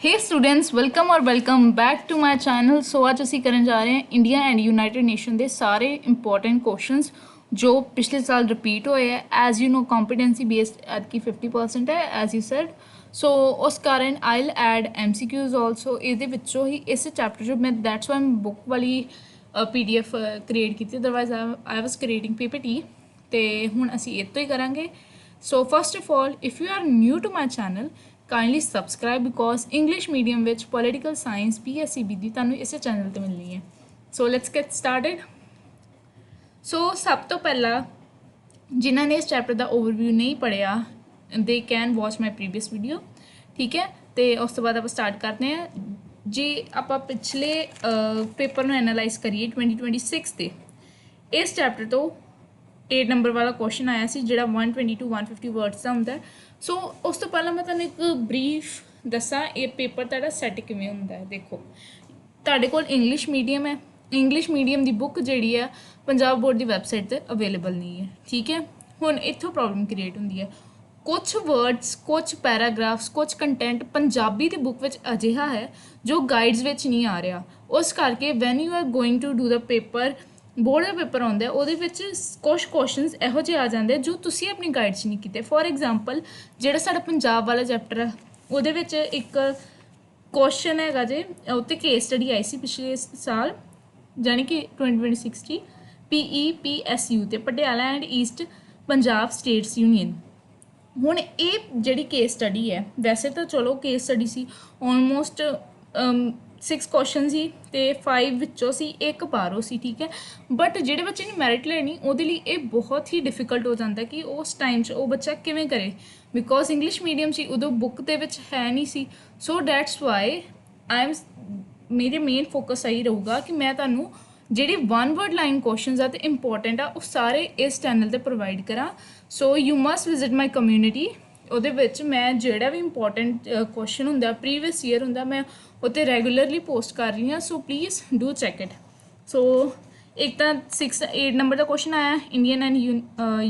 हे students welcome और welcome back to my channel. So आज ਅਸੀਂ ਕਰਨ ਜਾ ਰਹੇ ਹਾਂ ਇੰਡੀਆ ਐਂਡ ਯੂਨਾਈਟਿਡ ਨੇਸ਼ਨ ਦੇ ਸਾਰੇ ਇੰਪੋਰਟੈਂਟ ਕੁਐਸਚਨਸ ਜੋ ਪਿਛਲੇ ਸਾਲ ਰਿਪੀਟ ਹੋਏ ਹੈ। As you know competency based ਐਤਕੀ 50% ਹੈ ਐਜ਼ ਯੂ ਸੈਡ। ਸੋ ਉਸ ਕਾਰਨ ਆਈਲ ਐਡ MCQs ਆਲਸੋ ਇਹਦੇ ਵਿੱਚੋਂ ਹੀ ਇਸ ਚੈਪਟਰ 'ਚ ਮੈਂ ਦੈਟਸ ਵਾਈ ਬੁੱਕ ਵਾਲੀ PDF ਕ੍ਰੀਏਟ ਕੀਤੀ, otherwise I was creating PPT ਤੇ ਹੁਣ ਅਸੀਂ ਇਹ ਤੋਂ ਹੀ ਕਰਾਂਗੇ। So first of all if you are new to my channel kindly subscribe because English medium विच पोलिटिकल साइंस PSEB दी तुहानूं इस चैनल ते मिलनी है। So let's get started. So सब तो पहला जिन्होंने इस चैप्टर का ओवरव्यू नहीं पढ़िया they can watch my previous video, ठीक है। तो उस तो बाद आप स्टार्ट करते हैं जी। आप पिछले पेपर में एनालाइज करिए 2026 के इस चैप्टर तो 8 नंबर वाला क्वेश्चन आया सी जिहड़ा 120 to 150 वर्ड्स का होंदा है। सो उस तो पहला मैं तुहानूं एक ब्रीफ दसा ये पेपर तुहाडा सैट किवें हुंदा है। देखो तुहाडे कोल इंग्लिश मीडियम है, इंग्लिश मीडियम की बुक जिहड़ी है पंजाब बोर्ड की वैबसाइट ते अवेलेबल नहीं है, ठीक है। हुण इत्थों प्रॉब्लम क्रिएट हुंदी है, कुछ वर्ड्स कुछ पैराग्राफ्स कुछ कंटेंट पंजाबी की बुक विच अजिहा है जो गाइड्स विच नहीं आ रहा। उस करके when you are going to do the paper board का पेपर आता है वो कुछ क्वेश्चनस इहो ਜਿਹੇ आ जाते जो तुसी अपनी गाइड 'ਚ नहीं कीते। फॉर एग्जाम्पल ਜਿਹੜਾ साਡਾ पंजाब वाला चैप्टर है ਉਹਦੇ ਵਿੱਚ एक क्वेश्चन हैगा जे उत्ते केस स्टडी आई सी पिछले साल जानी कि 2026 की PEPSU ते Patiala and east Punjab states union. हुण ये जिहड़ी केस स्टडी है वैसे तो चलो केस स्टडी सी ऑलमोस्ट 6 क्वेश्चन सी ते 5 विचों सी एक बारों सी, ठीक है। बट जिहड़े बच्चे ने मैरिट लेनी उहदे लई ये बहुत ही डिफिकल्ट हो जाता है कि उस टाइम वो बच्चा किवें करे बिकॉज इंग्लिश मीडियम सी उदों बुक दे विच है नहीं सी। So that's why I am मेरे मेन फोकस यही रहूगा कि मैं तुहानूं जिहड़ी वन वर्ड लाइन क्वेश्चन आ ते इंपॉर्टेंट आ वो सारे इस चैनल ते प्रोवाइड करा। So you must visit my community. ਉਹਦੇ ਵਿੱਚ मैं ਜਿਹੜਾ भी इंपॉर्टेंट क्वेश्चन ਹੁੰਦਾ प्रीवियस ईयर ਹੁੰਦਾ मैं ਉੱਤੇ ਰੈਗੂਲਰਲੀ ਪੋਸਟ ਕਰ ਰਹੀ ਹਾਂ। So please do check it. So ਇੱਕ ਤਾਂ 8 ਨੰਬਰ ਦਾ ਕੁਐਸਚਨ ਆਇਆ ਇੰਡੀਅਨ ਐਂਡ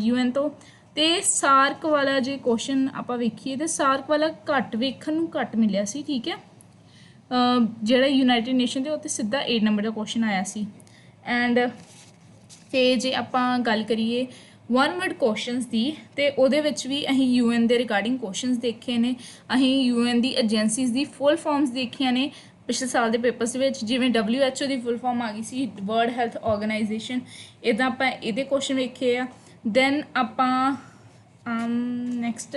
UN ਤੋਂ ਤੇ ਸਾਰਕ ਵਾਲਾ ਜੇ ਕੁਐਸਚਨ ਆਪਾਂ ਵੇਖੀਏ ਤੇ ਸਾਰਕ ਵਾਲਾ ਘੱਟ ਵੇਖਣ ਨੂੰ ਘੱਟ ਮਿਲਿਆ ਸੀ, ਠੀਕ ਹੈ। ਜਿਹੜਾ ਯੂਨਾਈਟਿਡ ਨੇਸ਼ਨ ਦੇ ਉੱਤੇ ਸਿੱਧਾ 8 ਨੰਬਰ ਦਾ ਕੁਐਸਚਨ ਆਇਆ ਸੀ। ਐਂਡ ਤੇ ਜੇ ਆਪਾਂ ਗੱਲ ਕਰੀਏ वन वर्ड क्वेश्चनस की तो वो भी अं UN के रिगार्डिंग क्वेश्चनस देखे ने, अं UN की एजेंसीज़ की फुल फॉर्म्स देखिया ने पिछले साल के पेपर्स जिमें WHO की फुल फॉर्म आ गई सी वर्ल्ड हैल्थ ऑर्गेनाइजेशन, इदा आप ये क्वेश्चन वेखे आ। दैन आप नैक्सट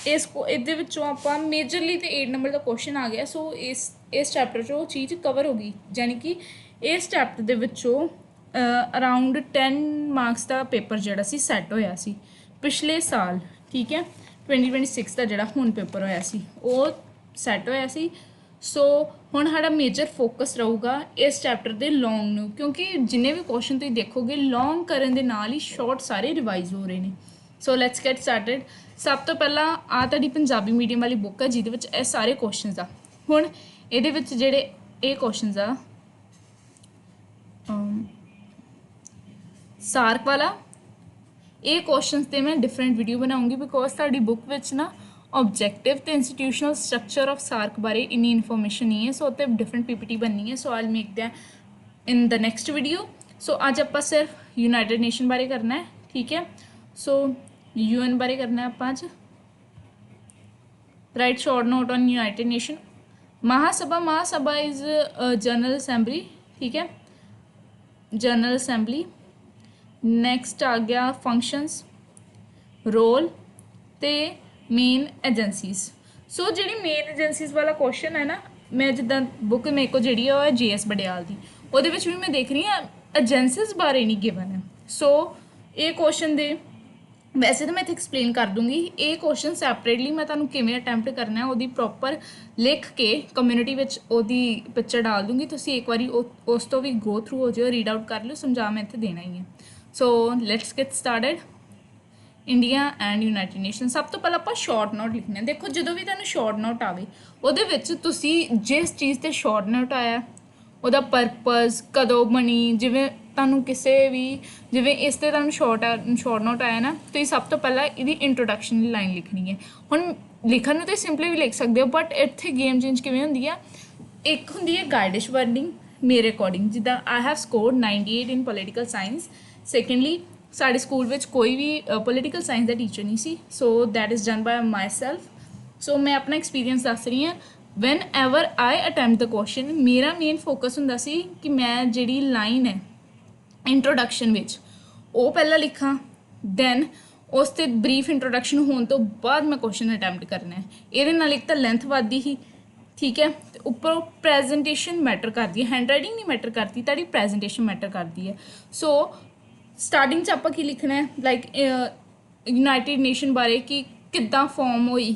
इस आप मेजरली तो 8 नंबर का क्वेश्चन आ गया। सो इस चैप्टर वो चीज़ कवर हो गई, यानी कि इस चैप्टर के अराउंड 10 मार्क्स का पेपर जोड़ा सी सैट होया सी पिछले साल, ठीक है। 2026 का जोड़ा हुण पेपर होया सी वो सैट होया सी। सो हुण साडा मेजर फोकस रहूगा इस चैप्टर के लॉन्ग नूं, क्योंकि जिन्ने भी क्वेश्चन तुसीं देखोगे लॉन्ग करन दे नाल ही शॉर्ट सारे रिवाइज हो रहे हैं। सो लैट्स गेट स्टार्टेड। सब तो पहला आ तुहाडी पंजाबी मीडियम वाली बुक है जिहदे विच ये सारे क्वेश्चनस आ। हुण इहदे विच जिहड़े ये क्वेश्चनस आ सार्क वाला ये क्वेश्चन तो मैं डिफरेंट वीडियो बनाऊँगी बिकॉज साड़ी बुक विच ना ऑब्जेक्टिव तो इंस्टीट्यूशनल स्ट्रक्चर ऑफ सार्क बारे इन्नी इन्फॉर्मेशन नहीं है। सो उत्ते डिफरेंट PPT बननी है। So I make that in the next video. So अज आप सिर्फ यूनाइटेड नेशन बारे करना है, ठीक है। सो UN बारे करना है आप अज। Right short note on united nation. महासभा इज़ जनरल असैंबली, ठीक है, जनरल असैंबली। नैक्सट आ गया फंक्शनस रोल तो मेन एजेंसीज। सो जी मेन एजेंसीज वाला क्वेश्चन है ना, मैं जिदा बुक मेरे को जी है JS बडियाल की वो भी मैं देख रही हाँ एजेंसीज बारे नहीं गिवन है। सो ये क्वेश्चन दे वैसे तो मैं इतने एक्सप्लेन कर दूँगी, ये क्वेश्चन सैपरेटली मैं तुहानूं किवें अटैम्प्ट करना है वो प्रॉपर लिख के कम्यूनिटी वो पिक्चर डाल दूँगी। तुसीं एक बारी उस तो भी गो थ्रू हो जाओ, रीड आउट कर लो, समझा मैं इत्थे देना ही है। So let's get started. India and united nation सब तो पहले आप शॉर्ट नोट लिखने। देखो जो भी तुहानूं शॉर्ट नोट आवे उहदे विच तुसीं जिस चीज़ ते शॉर्ट नोट आया ਉਹਦਾ ਪਰਪਸ ਕਦੋਂ ਬਣੀ, ਜਿਵੇਂ ਤੁਹਾਨੂੰ ਕਿਸੇ ਵੀ ਜਿਵੇਂ ਇਸ 'ਤੇ ਤੁਹਾਨੂੰ ਸ਼ੋਰਟ ਨੋਟ ਆਇਆ ਨਾ, ਤੁਸੀਂ ਸਭ ਤੋਂ ਪਹਿਲਾਂ ਇਹਦੀ ਇੰਟਰੋਡਕਸ਼ਨ ਦੀ ਲਾਈਨ ਲਿਖਣੀ ਹੈ। ਹੁਣ ਲਿਖਣ ਨੂੰ ਤਾਂ ਸਿੰਪਲੀ ਵੀ ਲਿਖ ਸਕਦੇ ਹੋ, ਬਟ ਇੱਥੇ ਗੇਮ ਚੇਂਜ ਕਿਵੇਂ ਹੁੰਦੀ ਆ, ਇੱਕ ਹੁੰਦੀ ਹੈ ਗਾਈਡਿਸ਼ ਵਰਡਿੰਗ ਮੇਰੇ ਅਕੋਰਡਿੰਗ, ਜਿੱਦਾਂ I have scored 98 in political science. Secondly ਸਾਡੇ ਸਕੂਲ ਵਿੱਚ ਕੋਈ ਵੀ ਪੋਲੀਟੀਕਲ ਸਾਇੰਸ ਦਾ ਟੀਚਰ ਨਹੀਂ ਸੀ, so that is done by myself. So ਮੈਂ ਆਪਣਾ ਐਕਸਪੀਰੀਅੰਸ ਦੱਸ ਰਹੀ ਹਾਂ। Whenever I attempt the question, ਮੇਰਾ ਮੇਨ ਫੋਕਸ ਹੁੰਦਾ ਸੀ ਕਿ ਮੈਂ ਜਿਹੜੀ ਲਾਈਨ ਹੈ ਇੰਟਰੋਡਕਸ਼ਨ ਵਿੱਚ ਉਹ ਪਹਿਲਾਂ ਲਿਖਾਂ, ਦੈਨ ਉਸ 'ਤੇ ਬਰੀਫ ਇੰਟਰੋਡਕਸ਼ਨ ਹੋਣ ਤੋਂ ਬਾਅਦ ਮੈਂ ਕੁਐਸਚਨ ਅਟੈਂਪਟ ਕਰਨਾ ਹੈ। ਇਹਦੇ ਨਾਲ ਇੱਕ ਤਾਂ ਲੈਂਥ ਵੱਧਦੀ ਹੀ, ਠੀਕ ਹੈ, ਅਤੇ ਉੱਪਰੋਂ ਪ੍ਰੈਜੈਂਟੇਸ਼ਨ ਮੈਟਰ ਕਰਦੀ ਹੈ, ਹੈਂਡ ਰਾਈਟਿੰਗ ਨਹੀਂ ਮੈਟਰ ਕਰਦੀ, ਤੁਹਾਡੀ ਪ੍ਰੈਜੈਂਟੇਸ਼ਨ ਮੈਟਰ ਕਰਦੀ ਹੈ। ਸੋ ਸਟਾਰਟਿੰਗ 'ਚ ਆਪਾਂ ਕੀ ਲਿਖਣਾ ਹੈ, ਲਾਈਕ ਯੂਨਾਈਟਿਡ ਨੇਸ਼ਨ ਬਾਰੇ ਕਿ ਕਿੱਦਾਂ ਫਾਰਮ ਹੋਈ,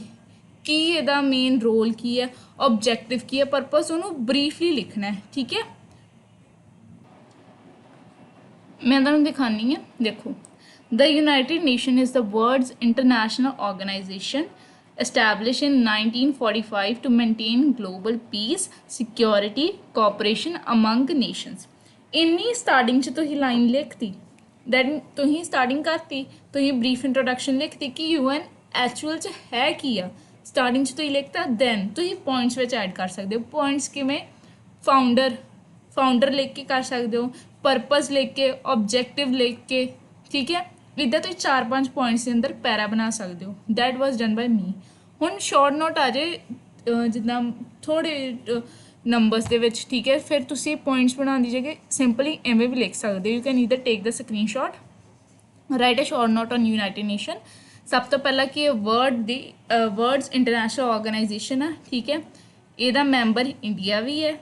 ਕੀ ਇਹਦਾ ਮੇਨ ਰੋਲ ਕੀ ਹੈ, ਓਬਜੈਕਟਿਵ ਕੀ ਹੈ, ਪਰਪਸ, ਉਹਨੂੰ ਬਰੀਫਲੀ ਲਿਖਣਾ ਹੈ, ਠੀਕ ਹੈ। ਮੈਂ ਤੁਹਾਨੂੰ ਦਿਖਾਉਂਦੀ ਹਾਂ, ਦੇਖੋ, The United Nations is the world's international organization established in 1945 to maintain global peace, security, cooperation among nations. ਇੰਨੀ ਸਟਾਰਟਿੰਗ 'ਚ ਤੁਸੀਂ ਲਾਈਨ ਲਿਖਤੀ, ਦੈਨ ਤੁਸੀਂ ਸਟਾਰਟਿੰਗ ਕਰਤੀ, ਤੁਸੀਂ ਬਰੀਫ ਇੰਟਰੋਡਕਸ਼ਨ ਲਿਖਤੀ ਕਿ UN ਐਕਚੁਅਲ 'ਚ ਹੈ ਕੀ ਆ, ਸਟਾਰਟਿੰਗ 'ਚ ਤੁਸੀਂ ਲਿਖਤਾ, ਦੈਨ ਤੁਸੀਂ ਪੁਆਇੰਟਸ ਵਿੱਚ ਐਡ ਕਰ ਸਕਦੇ ਹੋ। ਪੁਆਇੰਟਸ ਕਿਵੇਂ, ਫਾਊਂਡਰ ਲਿਖ ਕੇ ਕਰ ਸਕਦੇ ਹੋ, ਪਰਪਸ ਲਿਖ ਕੇ, ਓਬਜੈਕਟਿਵ ਲਿਖ ਕੇ, ਠੀਕ ਹੈ। ਇੱਦਾਂ ਤੁਸੀਂ 4-5 ਪੁਆਇੰਟਸ ਦੇ ਅੰਦਰ ਪੈਰਾ ਬਣਾ ਸਕਦੇ ਹੋ। ਦੈਟ ਵਾਜ਼ ਡਨ ਬਾਈ ਮੀ। ਹੁਣ ਸ਼ਾਰਟ ਨੋਟ ਆ ਜੇ ਜਿੱਦਾਂ ਥੋੜ੍ਹੇ ਨੰਬਰਸ ਦੇ ਵਿੱਚ, ਠੀਕ ਹੈ, ਫਿਰ ਤੁਸੀਂ ਪੁਆਇੰਟਸ ਬਣਾਉਣ ਦੀ ਜਗ੍ਹਾ ਸਿੰਪਲੀ ਐਵੇਂ ਵੀ ਲਿਖ ਸਕਦੇ ਹੋ। You can either take the screenshot, write a short note on United Nation. ਸਭ ਤੋਂ ਪਹਿਲਾਂ ਕਿ ਵਰਡਸ ਇੰਟਰਨੈਸ਼ਨਲ ਆਰਗੇਨਾਈਜੇਸ਼ਨ ਆ, ਠੀਕ ਹੈ, ਇਹਦਾ ਮੈਂਬਰ ਇੰਡੀਆ ਵੀ ਹੈ।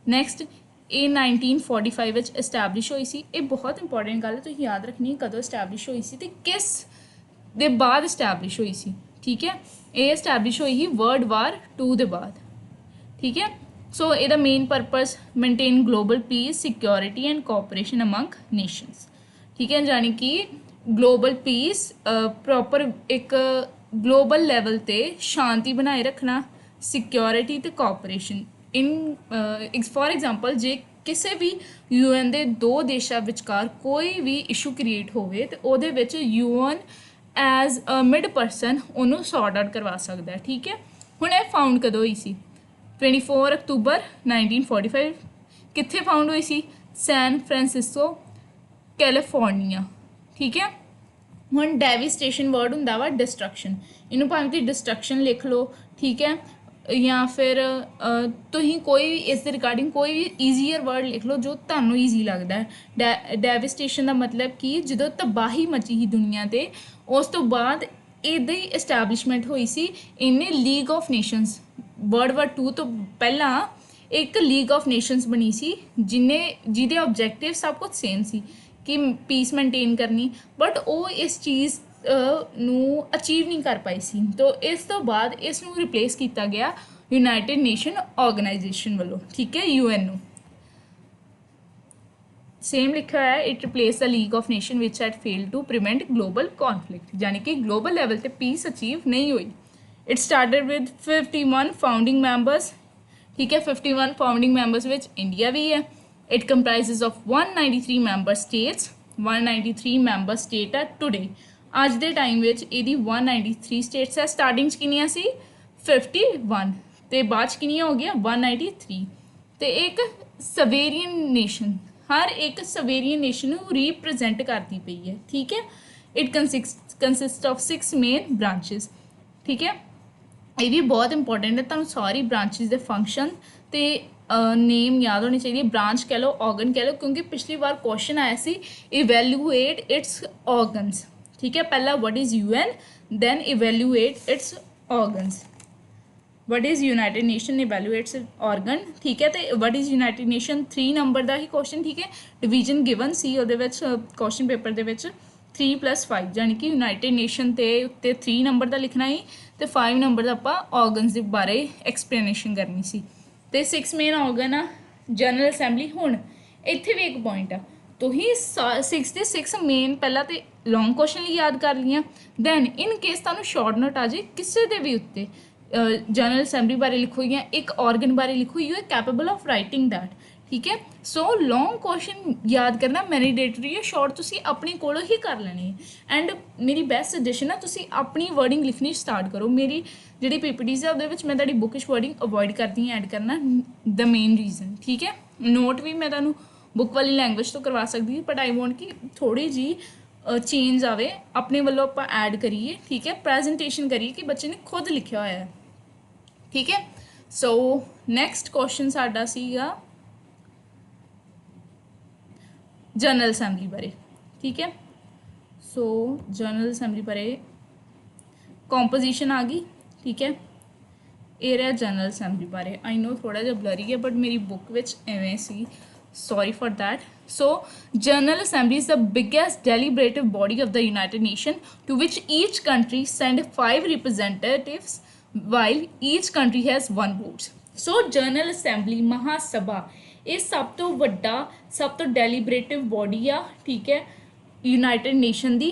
ਨੈਕਸਟ, ਇਹ 1945 ਵਿੱਚ ਇਸਟੈਬਲਿਸ਼ ਹੋਈ ਸੀ। ਇਹ ਬਹੁਤ ਇੰਪੋਰਟੈਂਟ ਗੱਲ ਹੈ, ਤੁਸੀਂ ਯਾਦ ਰੱਖਣੀ ਕਦੋਂ ਇਸਟੈਬਲਿਸ਼ ਹੋਈ ਸੀ ਅਤੇ ਕਿਸ ਦੇ ਬਾਅਦ ਇਸਟੈਬਲਿਸ਼ ਹੋਈ ਸੀ, ਠੀਕ ਹੈ। ਇਹ ਇਸਟੈਬਲਿਸ਼ ਹੋਈ ਸੀ World War II ਦੇ ਬਾਅਦ, ਠੀਕ ਹੈ। ਸੋ ਇਹਦਾ main purpose maintain global piece, security and cooperation among nations, ਠੀਕ ਹੈ, ਜਾਣੀ ਕਿ ਗਲੋਬਲ ਪੀਸ, ਪ੍ਰੋਪਰ ਇੱਕ ਗਲੋਬਲ ਲੈਵਲ 'ਤੇ ਸ਼ਾਂਤੀ ਬਣਾਏ ਰੱਖਣਾ, ਸਿਕਿਉਰਿਟੀ ਅਤੇ ਕੋਆਪਰੇਸ਼ਨ। ਫੋਰ ਐਗਜ਼ਾਮਪਲ, ਜੇ ਕਿਸੇ ਵੀ UN ਦੇ 2 ਦੇਸ਼ਾਂ ਵਿਚਕਾਰ ਕੋਈ ਵੀ ਇਸ਼ੂ ਕ੍ਰੀਏਟ ਹੋਵੇ ਅਤੇ ਉਹਦੇ ਵਿੱਚ UN as a mid person ਉਹਨੂੰ ਸੌਰਟ ਆਊਟ ਕਰਵਾ ਸਕਦਾ ਹੈ, ਠੀਕ ਹੈ। ਹੁਣ ਇਹ ਫਾਊਂਡ ਕਦੋਂ ਹੋਈ ਸੀ? 24 ਅਕਤੂਬਰ 1945। ਕਿੱਥੇ ਫਾਊਂਡ ਹੋਈ ਸੀ? ਸੈਨ ਫਰਾਂਸਿਸਕੋ, ਕੈਲੀਫੋਰਨੀਆ, ਠੀਕ ਹੈ। ਹੁਣ ਡੈਵਿਸਟੇਸ਼ਨ ਵਰਡ ਹੁੰਦਾ ਵਾ ਡਿਸਟਰਕਸ਼ਨ, ਇਹਨੂੰ ਭਾਵੇਂ ਤੁਸੀਂ ਡਿਸਟਰਕਸ਼ਨ ਲਿਖ ਲਓ, ਠੀਕ ਹੈ, ਜਾਂ ਫਿਰ ਤੁਸੀਂ ਕੋਈ ਵੀ ਇਸ ਦੇ ਰਿਗਾਰਡਿੰਗ ਕੋਈ ਵੀ ਈਜ਼ੀਅਰ ਵਰਡ ਲਿਖ ਲਓ ਜੋ ਤੁਹਾਨੂੰ ਈਜ਼ੀ ਲੱਗਦਾ ਹੈ। ਡੈਵਿਸਟੇਸ਼ਨ ਦਾ ਮਤਲਬ ਕਿ ਜਦੋਂ ਤਬਾਹੀ ਮਚੀ ਸੀ ਦੁਨੀਆ 'ਤੇ, ਉਸ ਤੋਂ ਬਾਅਦ ਇਹਦੀ ਇਸਟੈਬਲਿਸ਼ਮੈਂਟ ਹੋਈ ਸੀ। ਇਹਨੇ league of nations, World War II ਤੋਂ ਪਹਿਲਾਂ ਇੱਕ ਲੀਗ ਆਫ ਨੇਸ਼ਨਸ ਬਣੀ ਸੀ, ਜਿਹਦੇ ਓਬਜੈਕਟਿਵ ਸਭ ਕੁਝ ਸੇਮ ਸੀ ਕਿ ਪੀਸ ਮੇਨਟੇਨ ਕਰਨੀ, ਬਟ ਉਹ ਇਸ ਚੀਜ਼ ਨੂੰ ਅਚੀਵ ਨਹੀਂ ਕਰ ਪਾਈ ਸੀ। ਤਾਂ ਇਸ ਤੋਂ ਬਾਅਦ ਇਸ ਨੂੰ ਰਿਪਲੇਸ ਕੀਤਾ ਗਿਆ ਯੂਨਾਈਟਿਡ ਨੇਸ਼ਨ ਆਰਗੇਨਾਈਜੇਸ਼ਨ ਵੱਲੋਂ, ਠੀਕ ਹੈ, UN ਨੂੰ। ਸੇਮ ਲਿਖਿਆ ਹੋਇਆ, it replace the league of nation ਵਿਚ had failed to prevent global conflict, ਯਾਨੀ ਕਿ ਗਲੋਬਲ ਲੈਵਲ 'ਤੇ ਪੀਸ ਅਚੀਵ ਨਹੀਂ ਹੋਈ। It started with 51 founding members, ਠੀਕ ਹੈ, 51 ਫਾਊਂਡਿੰਗ ਮੈਂਬਰਸ ਵਿੱਚ ਇੰਡੀਆ ਵੀ ਹੈ। It comprises of 193 member states, 193 member state ਹੈ ਟੂਡੇ। ਅੱਜ ਦੇ ਟਾਈਮ ਵਿੱਚ ਇਹਦੀ 193 ਸਟੇਟਸ ਹੈ। ਸਟਾਰਟਿੰਗ 'ਚ ਕਿੰਨੀਆਂ ਸੀ? 51, ਅਤੇ ਬਾਅਦ 'ਚ ਕਿੰਨੀਆਂ ਹੋ ਗਈਆਂ? 193। ਅਤੇ ਇੱਕ ਸਵੇਰੀਅਨ ਨੇਸ਼ਨ, ਹਰ ਇੱਕ ਸਵੇਰੀਅਨ ਨੇਸ਼ਨ ਨੂੰ ਰੀਪ੍ਰਜੈਂਟ ਕਰਦੀ ਪਈ ਹੈ, ਠੀਕ ਹੈ। It consist of 6 main branches, ਠੀਕ ਹੈ। ਇਹ ਵੀ ਬਹੁਤ ਇੰਪੋਰਟੈਂਟ ਹੈ, ਤੁਹਾਨੂੰ ਸਾਰੀ ਬ੍ਰਾਂਚਿਸ ਦੇ ਫੰਕਸ਼ਨ ਅਤੇ ਨੇਮ ਯਾਦ ਹੋਣੀ ਚਾਹੀਦੀ ਹੈ। ਬ੍ਰਾਂਚ ਕਹਿ ਲਓ, ਔਰਗਨ ਕਹਿ ਲਓ, ਕਿਉਂਕਿ ਪਿਛਲੀ ਵਾਰ ਕੁਐਸਚਨ ਆਇਆ ਸੀ ਇਵੈਲੂਏਟ ਇਟਸ ਔਰਗਨਸ, ਠੀਕ ਹੈ। ਪਹਿਲਾਂ what is UN, then evaluate its organs. What is united nation evaluates organ, ਠੀਕ ਹੈ। ਅਤੇ what is united nation 3 number ਦਾ ਹੀ ਕੁਐਸਚਨ, ਠੀਕ ਹੈ। ਡਿਵੀਜ਼ਨ ਗਿਵਨ ਸੀ ਉਹਦੇ ਵਿੱਚ ਕੁਐਸਚਨ ਪੇਪਰ ਦੇ ਵਿੱਚ 3+5, ਯਾਨੀ ਕਿ ਯੂਨਾਈਟਿਡ ਨੇਸ਼ਨ 'ਤੇ ਉੱਤੇ 3 ਨੰਬਰ ਦਾ ਲਿਖਣਾ ਸੀ ਅਤੇ 5 ਨੰਬਰ ਦਾ ਆਪਾਂ ਔਰਗਨਸ ਦੇ ਬਾਰੇ ਐਕਸਪਲੇਨੇਸ਼ਨ ਕਰਨੀ ਸੀ। ਅਤੇ 6 ਮੇਨ ਔਰਗਨ ਆ ਜਨਰਲ ਅਸੈਂਬਲੀ। ਹੁਣ ਇੱਥੇ ਵੀ ਇੱਕ ਪੁਆਇੰਟ ਆ, ਤੁਸੀਂ 6 ਦੇ 6 ਮੇਨ ਪਹਿਲਾਂ ਤਾਂ ਲੌਂਗ ਕੁਐਸਚਨ ਲਈ ਯਾਦ ਕਰ ਲਈਆਂ, ਦੈਨ ਇਨ ਕੇਸ ਤੁਹਾਨੂੰ ਸ਼ਾਰਟ ਨੋਟ ਆ ਜਾਏ ਕਿਸੇ ਦੇ ਵੀ ਉੱਤੇ ਜਨਰਲ ਅਸੈਂਬਲੀ ਬਾਰੇ ਲਿਖੋ ਜਾਂ ਇੱਕ ਔਰਗਨ ਬਾਰੇ ਲਿਖੋ, you are capable of writing that, ठीक है। सो लॉन्ग क्वेश्चन याद करना मैंडेटरी है, शॉर्ट तुसी अपने कोलों ही कर लेने एंड मेरी बेस्ट सजेशन है तुसी अपनी वर्डिंग लिखनी स्टार्ट करो। मेरी जी पीपीटीज है ਉਹਦੇ ਵਿੱਚ मैं ਤੁਹਾਡੀ बुकिश वर्डिंग अवॉइड करती ਹਾਂ ऐड करना द मेन रीजन। ठीक है, नोट भी मैं ਤੁਹਾਨੂੰ बुक वाली लैंग्वेज तो करवा सकती बट आई वॉन्ट कि थोड़ी जी चेंज आवे अपने वालों आप ऐड करिए। ठीक है, प्रेजेंटेशन करिए कि बच्चे ने खुद लिखा होया है। ठीक है, सो नैक्सट क्वेश्चन साडा सीगा जनरल असैंबली बारे। ठीक है, सो जनरल असैंबली बारे कॉम्पोजिशन आ गई। ठीक है, ये रहा जनरल असैंबली बारे। आई नो थोड़ा जिहा ब्लरी है बट मेरी बुक विच इवें सी, sorry for that. So general assembly is the biggest deliberative body of the United Nations to which each country send 5 representatives while each country has 1 vote. So general assembly महासभा ये सब तो वड्डा सब तो deliberative body आ। ठीक है, United nation दी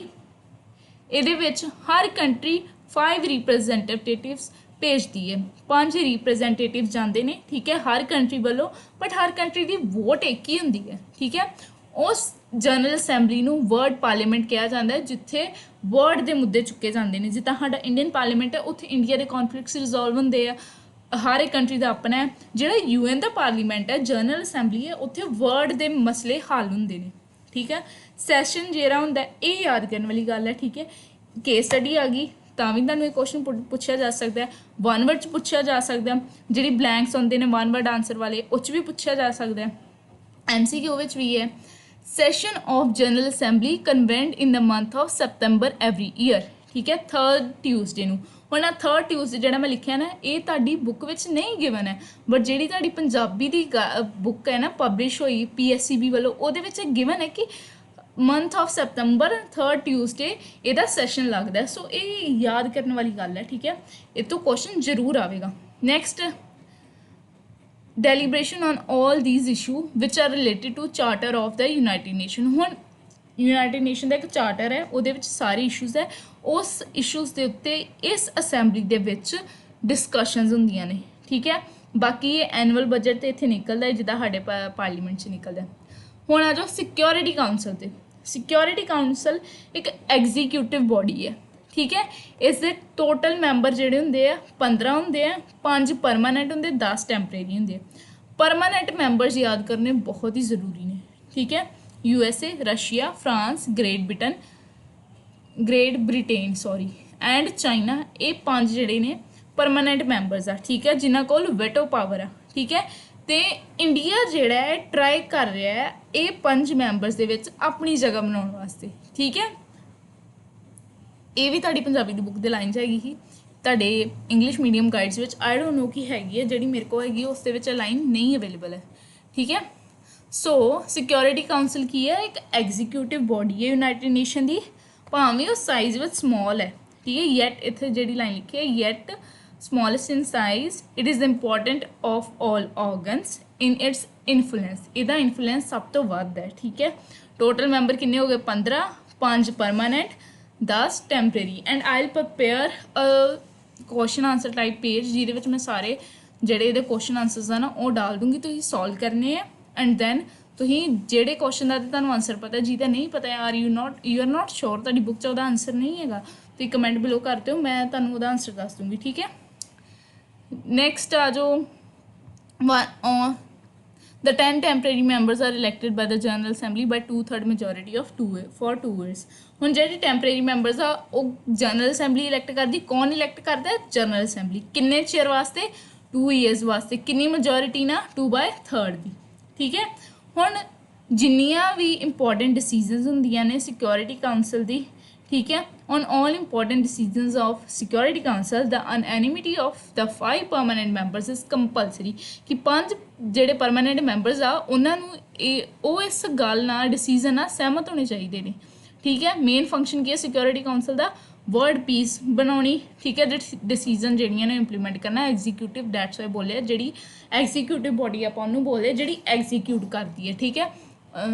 ਇਹਦੇ ਵਿੱਚ हर कंट्री 5 रिप्रेजेंटेटिव्स भेजती है, 5 रिप्रेजेंटेटिव जाते हैं। ठीक है, हर कंट्री वालों बट हर कंट्री की वोट एक ही होंगी है। ठीक है, उस जनरल असैंबली नूं वर्ड पार्लीमेंट कहा जाता है जिथे वर्ड के मुद्दे चुके जाते हैं। जिदा साडा इंडियन पार्लीमेंट है उत्थे इंडिया के कॉन्फ्लिक्ट्स रिजोल्व होंगे आ, हर एक कंट्री का अपना है। जो UN का पार्लीमेंट है जनरल असैंबली है उत्थे वर्ड के मसले हल होंगे ने। ठीक है, सैशन जेड़ा होंदा ये याद करने वाली गल है। ठीक है, केस स्टडी आ गई ਤਾਂ ਵੀ ਤੁਹਾਨੂੰ ਇਹ ਕੁਐਸਚਨ ਪੁੱਛਿਆ ਜਾ ਸਕਦਾ ਹੈ, 1 वर्ड 'ਚ ਪੁੱਛਿਆ ਜਾ ਸਕਦਾ, ਜਿਹੜੀ ਬਲੈਂਕਸ ਹੁੰਦੇ ਨੇ 1 वर्ड ਆਨਸਰ ਵਾਲੇ ਉਹ 'ਚ ਵੀ ਪੁੱਛਿਆ ਜਾ ਸਕਦਾ ਹੈ। MCQ ਵਿੱਚ ਵੀ ਹੈ session of general assembly convened in the month of September every year. ਠੀਕ ਹੈ, 3rd ਟਿਊਜ਼ਡੇ ਨੂੰ। ਹੁਣ ਆ 3rd ਟਿਊਜ਼ਡੇ ਜਿਹੜਾ ਮੈਂ ਲਿਖਿਆ ਨਾ ਇਹ ਤੁਹਾਡੀ ਬੁੱਕ ਵਿੱਚ ਨਹੀਂ ਗਿਵਨ ਹੈ ਬਟ ਜਿਹੜੀ ਤੁਹਾਡੀ ਪੰਜਾਬੀ ਦੀ ਬੁੱਕ ਹੈ ਨਾ ਪਬਲਿਸ਼ ਹੋਈ PSCB ਵੱਲੋਂ ਉਹਦੇ ਵਿੱਚ ਗਿਵਨ ਹੈ ਕਿ month of September 3rd Tuesday ਇਹਦਾ ਸੈਸ਼ਨ ਲੱਗਦਾ ਹੈ। ਸੋ ਇਹ ਯਾਦ ਕਰਨ ਵਾਲੀ ਗੱਲ ਹੈ। ਠੀਕ ਹੈ, ਇਹ ਤੋਂ ਕੁਐਸਚਨ ਜ਼ਰੂਰ ਆਵੇਗਾ। Next deliberation on all these issue which are related to charter of the united nation. ਹੁਣ ਯੂਨਾਈਟਿਡ ਨੇਸ਼ਨ ਦਾ ਇੱਕ ਚਾਰਟਰ ਹੈ ਉਹਦੇ ਵਿੱਚ ਸਾਰੇ ਇਸ਼ੂਜ਼ ਹੈ, ਉਸ ਇਸ਼ੂਜ਼ ਦੇ ਉੱਤੇ ਇਸ ਅਸੈਂਬਲੀ ਦੇ ਵਿੱਚ ਡਿਸਕਸ਼ਨਸ ਹੁੰਦੀਆਂ ਨੇ। ਠੀਕ ਹੈ, ਬਾਕੀ ਇਹ ਐਨੂਅਲ ਬਜਟ ਤੇ ਇੱਥੇ ਨਿਕਲਦਾ ਹੈ ਜਿੱਦਾਂ ਸਾਡੇ ਪਾਰਲੀਮੈਂਟ 'ਚ ਨਿਕਲਦਾ। ਹੁਣ ਆ ਜਾਓ ਸਿਕਿਉਰਿਟੀ ਕਾਊਂਸਲ ਤੇ। ਸਿਕਿਉਰਿਟੀ ਕਾਊਂਸਲ ਇੱਕ ਐਗਜ਼ੀਕਿਊਟਿਵ ਬੋਡੀ ਹੈ। ਠੀਕ ਹੈ, ਇਸ ਦੇ ਟੋਟਲ ਮੈਂਬਰ ਜਿਹੜੇ ਹੁੰਦੇ ਆ 15 ਹੁੰਦੇ ਆ, 5 ਪਰਮਾਨੈਂਟ ਹੁੰਦੇ, 10 ਟੈਂਪਰੇਰੀ ਹੁੰਦੇ ਆ। ਪਰਮਾਨੈਂਟ ਮੈਂਬਰਸ ਯਾਦ ਕਰਨੇ ਬਹੁਤ ਹੀ ਜ਼ਰੂਰੀ ਨੇ। ਠੀਕ ਹੈ, USA, Russia, France, great Britain and China, ਇਹ 5 ਜਿਹੜੇ ਨੇ ਪਰਮਾਨੈਂਟ ਮੈਂਬਰਸ ਆ। ਠੀਕ ਹੈ, ਜਿਨ੍ਹਾਂ ਕੋਲ ਵੈਟੋ ਪਾਵਰ ਆ। ਠੀਕ ਹੈ, ਤੇ ਇੰਡੀਆ ਜਿਹੜਾ ਹੈ ਟਰਾਈ ਕਰ ਰਿਹਾ ਹੈ ਇਹ 5 ਮੈਂਬਰਸ ਦੇ ਵਿੱਚ ਆਪਣੀ ਜਗ੍ਹਾ ਬਣਾਉਣ ਵਾਸਤੇ। ਠੀਕ ਹੈ, ਇਹ ਵੀ ਤੁਹਾਡੀ ਪੰਜਾਬੀ ਦੀ ਬੁੱਕ ਦੇ ਲਾਈਨ 'ਚ ਹੈਗੀ ਸੀ, ਤੁਹਾਡੇ ਇੰਗਲਿਸ਼ ਮੀਡੀਅਮ ਗਾਈਡਸ ਵਿੱਚ ਆਈ ਡੋਂਟ ਨੋ ਕੀ ਹੈਗੀ ਹੈ, ਜਿਹੜੀ ਮੇਰੇ ਕੋਲ ਹੈਗੀ ਉਸ ਦੇ ਵਿੱਚ ਲਾਈਨ ਨਹੀਂ ਅਵੇਲੇਬਲ ਹੈ। ਠੀਕ ਹੈ, ਸੋ ਸਿਕਿਉਰਿਟੀ ਕਾਊਂਸਲ ਕੀ ਹੈ? ਇੱਕ ਐਗਜ਼ੀਕਿਊਟਿਵ ਬੋਡੀ ਹੈ ਯੂਨਾਈਟਿਡ ਨੇਸ਼ਨ ਦੀ, ਭਾਵੇਂ ਉਹ ਸਾਈਜ਼ ਵਿੱਚ ਸਮੋਲ ਹੈ। ਠੀਕ ਹੈ, ਯੈਟ ਇੱਥੇ ਜਿਹੜੀ ਲਾਈਨ ਲਿਖੀ ਹੈ yet smallest in size it is important of all organs in its influence। ਇਹਦਾ ਇਨਫਲੂਐਂਸ ਸਭ ਤੋਂ ਵੱਧ ਹੈ। ਠੀਕ ਹੈ, ਟੋਟਲ ਮੈਂਬਰ ਕਿੰਨੇ ਹੋ ਗਏ? 15, 5 permanent, 10 temporary. And I will prepare question answer type page ਜਿਹਦੇ ਵਿੱਚ ਮੈਂ ਸਾਰੇ ਜਿਹੜੇ ਇਹਦੇ ਕੁਐਸਚਨ ਆਨਸਰਸ ਆ ਨਾ ਉਹ ਡਾਲ ਦੂੰਗੀ, ਤੁਸੀਂ ਸੋਲਵ ਕਰਨੇ ਆ। ਐਂਡ ਦੈਨ ਤੁਸੀਂ ਜਿਹੜੇ ਕੁਐਸਚਨ ਦਾ ਤੁਹਾਨੂੰ ਆਨਸਰ ਪਤਾ, ਜਿਹਦਾ ਨਹੀਂ ਪਤਾ ਯੂ ਆਰ ਨੋਟ ਸ਼ੋਰ ਤੁਹਾਡੀ ਬੁੱਕ 'ਚ ਉਹਦਾ ਆਨਸਰ ਨਹੀਂ ਹੈਗਾ, ਤੁਸੀਂ ਕਮੈਂਟ ਬਿਲੋ ਕਰ ਦਿਓ, ਮੈਂ ਤੁਹਾਨੂੰ ਉਹਦਾ ਆਨਸਰ ਦੱਸ ਦੂੰਗੀ। ਠੀਕ ਹੈ, नेक्स्ट आ जाओ the 10 temporary members are elected by the general assembly by 2/3 majority of 2 years। ਹੁਣ ਜਿਹੜੇ ਟੈਂਪਰੇਰੀ ਮੈਂਬਰਸ ਆ ਉਹ ਜਨਰਲ ਅਸੈਂਬਲੀ ਇਲੈਕਟ ਕਰਦੀ। ਕੌਣ ਇਲੈਕਟ ਕਰਦਾ ਹੈ? General assembly. ਕਿੰਨੇ ਚਿਰ ਵਾਸਤੇ? 2 years ਵਾਸਤੇ। ਕਿੰਨੀ ਮੈਜੋਰਿਟੀ ਨਾਲ? 2/3 ਦੀ। ਠੀਕ ਹੈ, ਹੁਣ ਜਿੰਨੀਆਂ ਵੀ ਇੰਪੋਰਟੈਂਟ ਡਿਸੀਜ਼ਨਸ ਹੁੰਦੀਆਂ ਨੇ ਸਿਕਿਉਰਿਟੀ ਕਾਊਂਸਲ ਦੀ, ठीक है, on all important decisions of security council the unanimity of the 5 permanent members is compulsory। कि 5 ਜਿਹੜੇ permanent members ਆ ਉਹਨਾਂ ਨੂੰ ਉਹ ਇਸ ਗੱਲ ਨਾਲ ਡਿਸੀਜ਼ਨ ਨਾਲ ਸਹਿਮਤ ਹੋਣੇ ਚਾਹੀਦੇ ਨੇ। ਠੀਕ ਹੈ, ਮੇਨ ਫੰਕਸ਼ਨ ਕੀ ਹੈ ਸਿਕਿਉਰਿਟੀ ਕਾਊਂਸਲ ਦਾ? ਵਰਡ ਪੀਸ ਬਣਾਉਣੀ। ਠੀਕ ਹੈ, ਡਿਸੀਜ਼ਨ ਜਿਹੜੀਆਂ ਨੇ ਇੰਪਲੀਮੈਂਟ ਕਰਨਾ। ਐਗਜ਼ੀਕਿਊਟਿਵ ਡੈਟਸ ਵਾਈ ਬੋਲਿਆ, ਜਿਹੜੀ ਐਗਜ਼ੀਕਿਊਟਿਵ ਬੋਡੀ ਆਪਾਂ ਉਹਨੂੰ ਬੋਲਦੇ ਜਿਹੜੀ ਐਗਜ਼ੀਕਿਊਟ ਕਰਦੀ ਹੈ। ਠੀਕ ਹੈ,